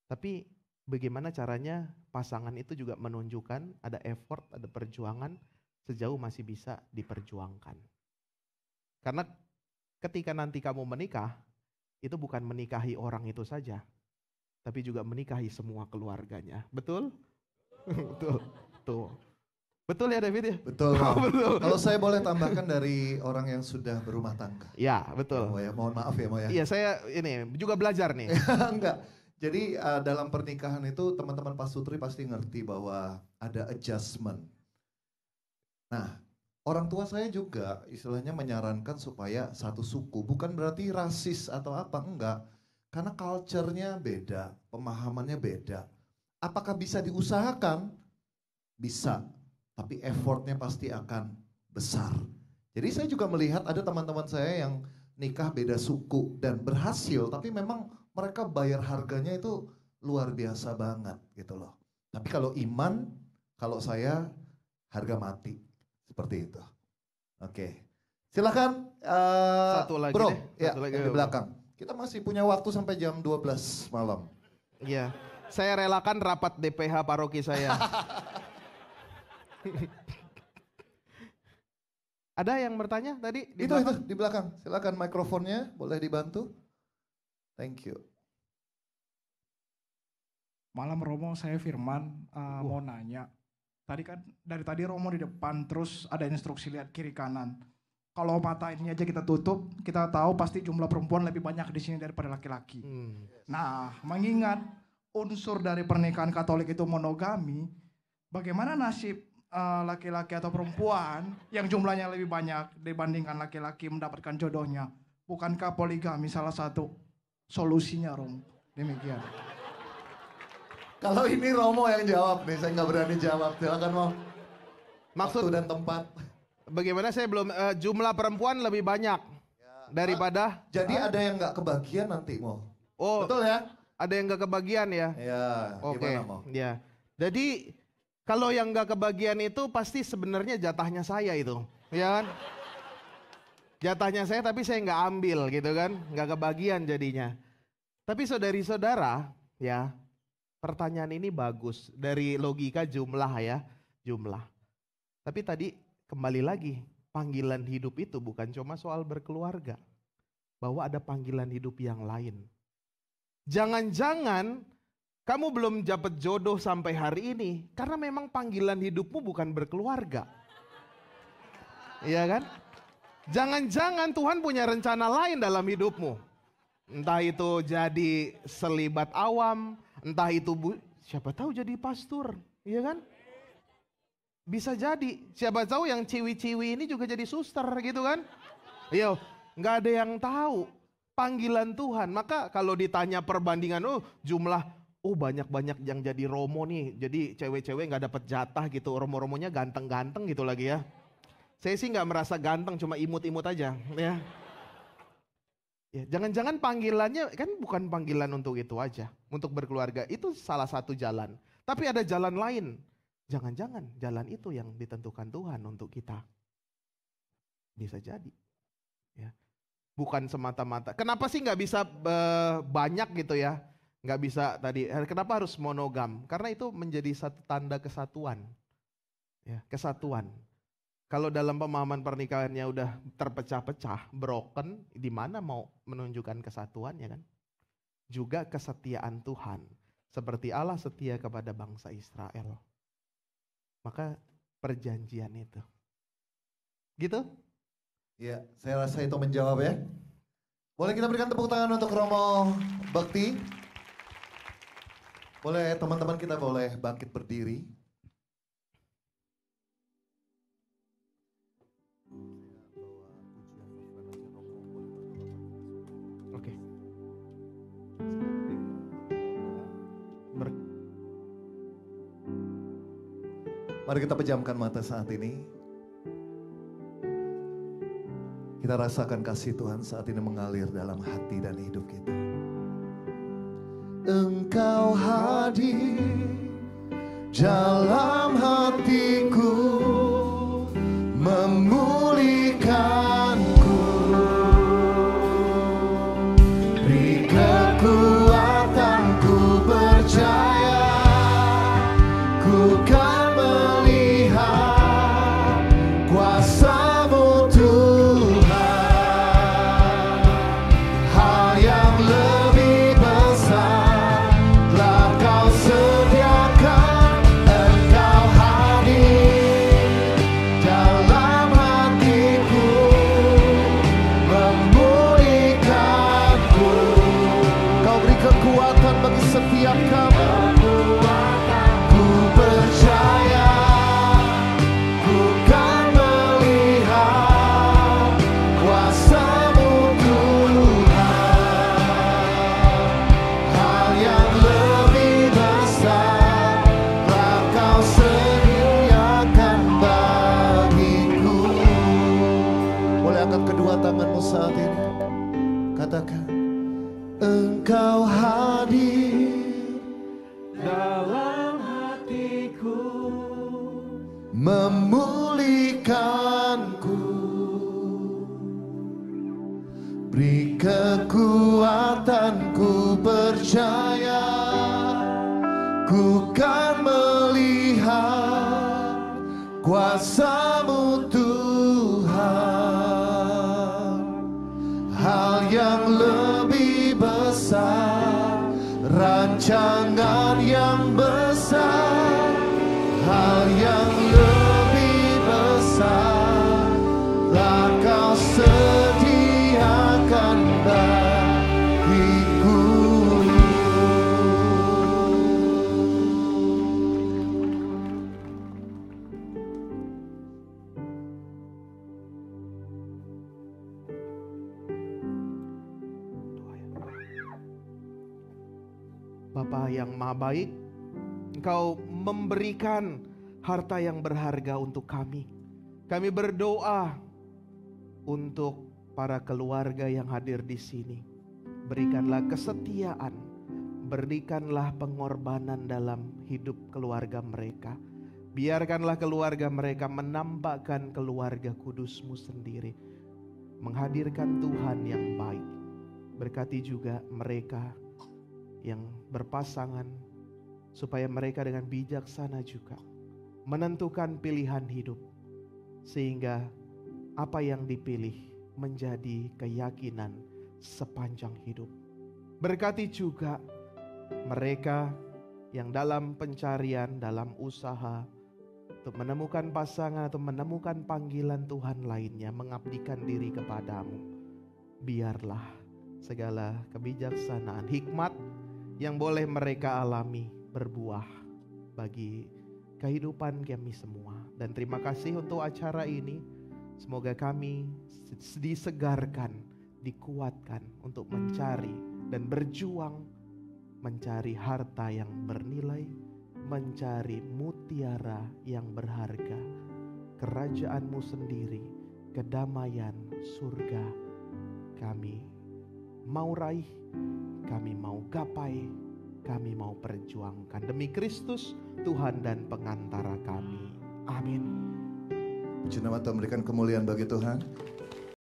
tapi bagaimana caranya pasangan itu juga menunjukkan ada effort, ada perjuangan sejauh masih bisa diperjuangkan. Karena ketika nanti kamu menikah, itu bukan menikahi orang itu saja, tapi juga menikahi semua keluarganya. Betul? Betul. Tuh. Betul ya David ya? Betul, Mo. Betul. Kalau saya boleh tambahkan dari orang yang sudah berumah tangga. Ya, betul. Mo, ya, mohon maaf ya, Mo ya. Iya, saya ini juga belajar nih. Enggak. Jadi dalam pernikahan itu teman-teman pasutri pasti ngerti bahwa ada adjustment. Nah, orang tua saya juga istilahnya menyarankan supaya satu suku. Bukan berarti rasis atau apa, enggak. Karena culture-nya beda, pemahamannya beda. Apakah bisa diusahakan? Bisa. Tapi effortnya pasti akan besar. Jadi saya juga melihat ada teman-teman saya yang nikah beda suku dan berhasil. Tapi memang mereka bayar harganya itu luar biasa banget gitu loh. Tapi kalau iman, kalau saya harga mati. Seperti itu. Oke. Silakan Satu lagi bro, deh. ya, Satu lagi, yang di bro. belakang. Kita masih punya waktu sampai jam 12 malam. Iya. Saya relakan rapat DPH paroki saya. Ada yang bertanya tadi di Itu belakang? di belakang. Silakan mikrofonnya boleh dibantu. Thank you. Malam Romo, saya Firman mau nanya. Tadi kan dari tadi Romo di depan terus ada instruksi lihat kiri kanan. Kalau mata ini aja kita tutup, kita tahu pasti jumlah perempuan lebih banyak di sini daripada laki-laki. Nah, mengingat unsur dari pernikahan Katolik itu monogami, bagaimana nasib laki-laki atau perempuan yang jumlahnya lebih banyak dibandingkan laki-laki mendapatkan jodohnya? Bukankah poligami salah satu solusinya, Romo? Demikian. Kalau ini Romo yang jawab nih, saya nggak berani jawab. Silakan Mo. Maksud Waktu dan tempat. bagaimana saya belum jumlah perempuan lebih banyak daripada Jadi ada yang nggak kebagian nanti Mo. oh Betul ya? ada yang nggak kebagian ya? Ya, Oke. gimana Mo? Ya. Jadi kalau yang nggak kebagian itu pasti sebenarnya jatahnya saya itu, ya kan? Jatahnya saya tapi saya nggak ambil gitu kan, nggak kebagian jadinya. Tapi saudari-saudara, ya pertanyaan ini bagus dari logika jumlah ya, jumlah. Tapi tadi kembali lagi, panggilan hidup itu bukan cuma soal berkeluarga, bahwa ada panggilan hidup yang lain. Jangan-jangan kamu belum dapat jodoh sampai hari ini karena memang panggilan hidupmu bukan berkeluarga. Iya kan? Jangan-jangan Tuhan punya rencana lain dalam hidupmu. Entah itu jadi selibat awam, entah itu siapa tahu jadi pastor, iya kan? Bisa jadi, siapa tahu yang ciwi-ciwi ini juga jadi suster gitu kan? Iya, nggak ada yang tahu panggilan Tuhan. Maka kalau ditanya perbandingan, jumlah banyak-banyak yang jadi romo nih, jadi cewek-cewek nggak dapat jatah gitu, romo-romonya ganteng-ganteng gitu lagi ya. Saya sih nggak merasa ganteng, cuma imut-imut aja, ya. Ya, jangan-jangan panggilannya kan bukan panggilan untuk itu aja, untuk berkeluarga itu salah satu jalan. Tapi ada jalan lain. Jangan-jangan jalan itu yang ditentukan Tuhan untuk kita. Bisa jadi, ya. Bukan semata-mata. Kenapa sih nggak bisa banyak gitu ya? Nggak bisa tadi, kenapa harus monogam? Karena itu menjadi satu tanda kesatuan. Ya, kesatuan. Kalau dalam pemahaman pernikahannya udah terpecah-pecah, broken, di mana mau menunjukkan kesatuan ya kan? Juga kesetiaan Tuhan. Seperti Allah setia kepada bangsa Israel. Maka perjanjian itu. Gitu? Ya, saya rasa itu menjawab ya. Boleh kita berikan tepuk tangan untuk Romo Bakti? Boleh teman-teman kita boleh bangkit berdiri. Oke. Mari kita pejamkan mata saat ini. Kita rasakan kasih Tuhan saat ini mengalir dalam hati dan hidup kita. Engkau hadir dalam hatiku, memulihkanku, beri kekuatanku percaya, ku kan melihat kuasa-Mu Tuhan, hal yang lebih besar telah Kau sediakan. kekuatan bagi setiap kami. Ku percaya, ku kan melihat kuasa-Mu Tuhan. Hal yang lebih besar telah Kau sediakan bagiku. Boleh angkat kedua tanganmu saat ini. Katakan, Engkau hadir dalam hatiku, memulihkanku, beri kekuatanku percaya, ku kan melihat kuasa-Mu Tuhan. Hal yang lebih besar, rancangan yang besar, hal yang lebih besar telah Kau sediakan bagiku. Bapa yang Maha Baik, Engkau memberikan harta yang berharga untuk kami. Kami berdoa untuk para keluarga yang hadir di sini. Berikanlah kesetiaan, berikanlah pengorbanan dalam hidup keluarga mereka. Biarkanlah keluarga mereka menampakkan keluarga kudus-Mu sendiri, menghadirkan Tuhan yang baik. Berkati juga mereka yang berpasangan, supaya mereka dengan bijaksana juga menentukan pilihan hidup, sehingga apa yang dipilih menjadi keyakinan sepanjang hidup. Berkati juga mereka yang dalam pencarian, dalam usaha untuk menemukan pasangan atau menemukan panggilan Tuhan lainnya, mengabdikan diri kepadamu. Biarlah segala kebijaksanaan, hikmat yang boleh mereka alami berbuah bagi kehidupan kami semua. Dan terima kasih untuk acara ini. Semoga kami disegarkan, dikuatkan untuk mencari dan berjuang mencari harta yang bernilai, mencari mutiara yang berharga, kerajaan-Mu sendiri, kedamaian surga. Kami mau raih, kami mau gapai, kami mau perjuangkan demi Kristus, Tuhan dan pengantara kami. Amin. Puji nama Tuhan, berikan kemuliaan bagi Tuhan.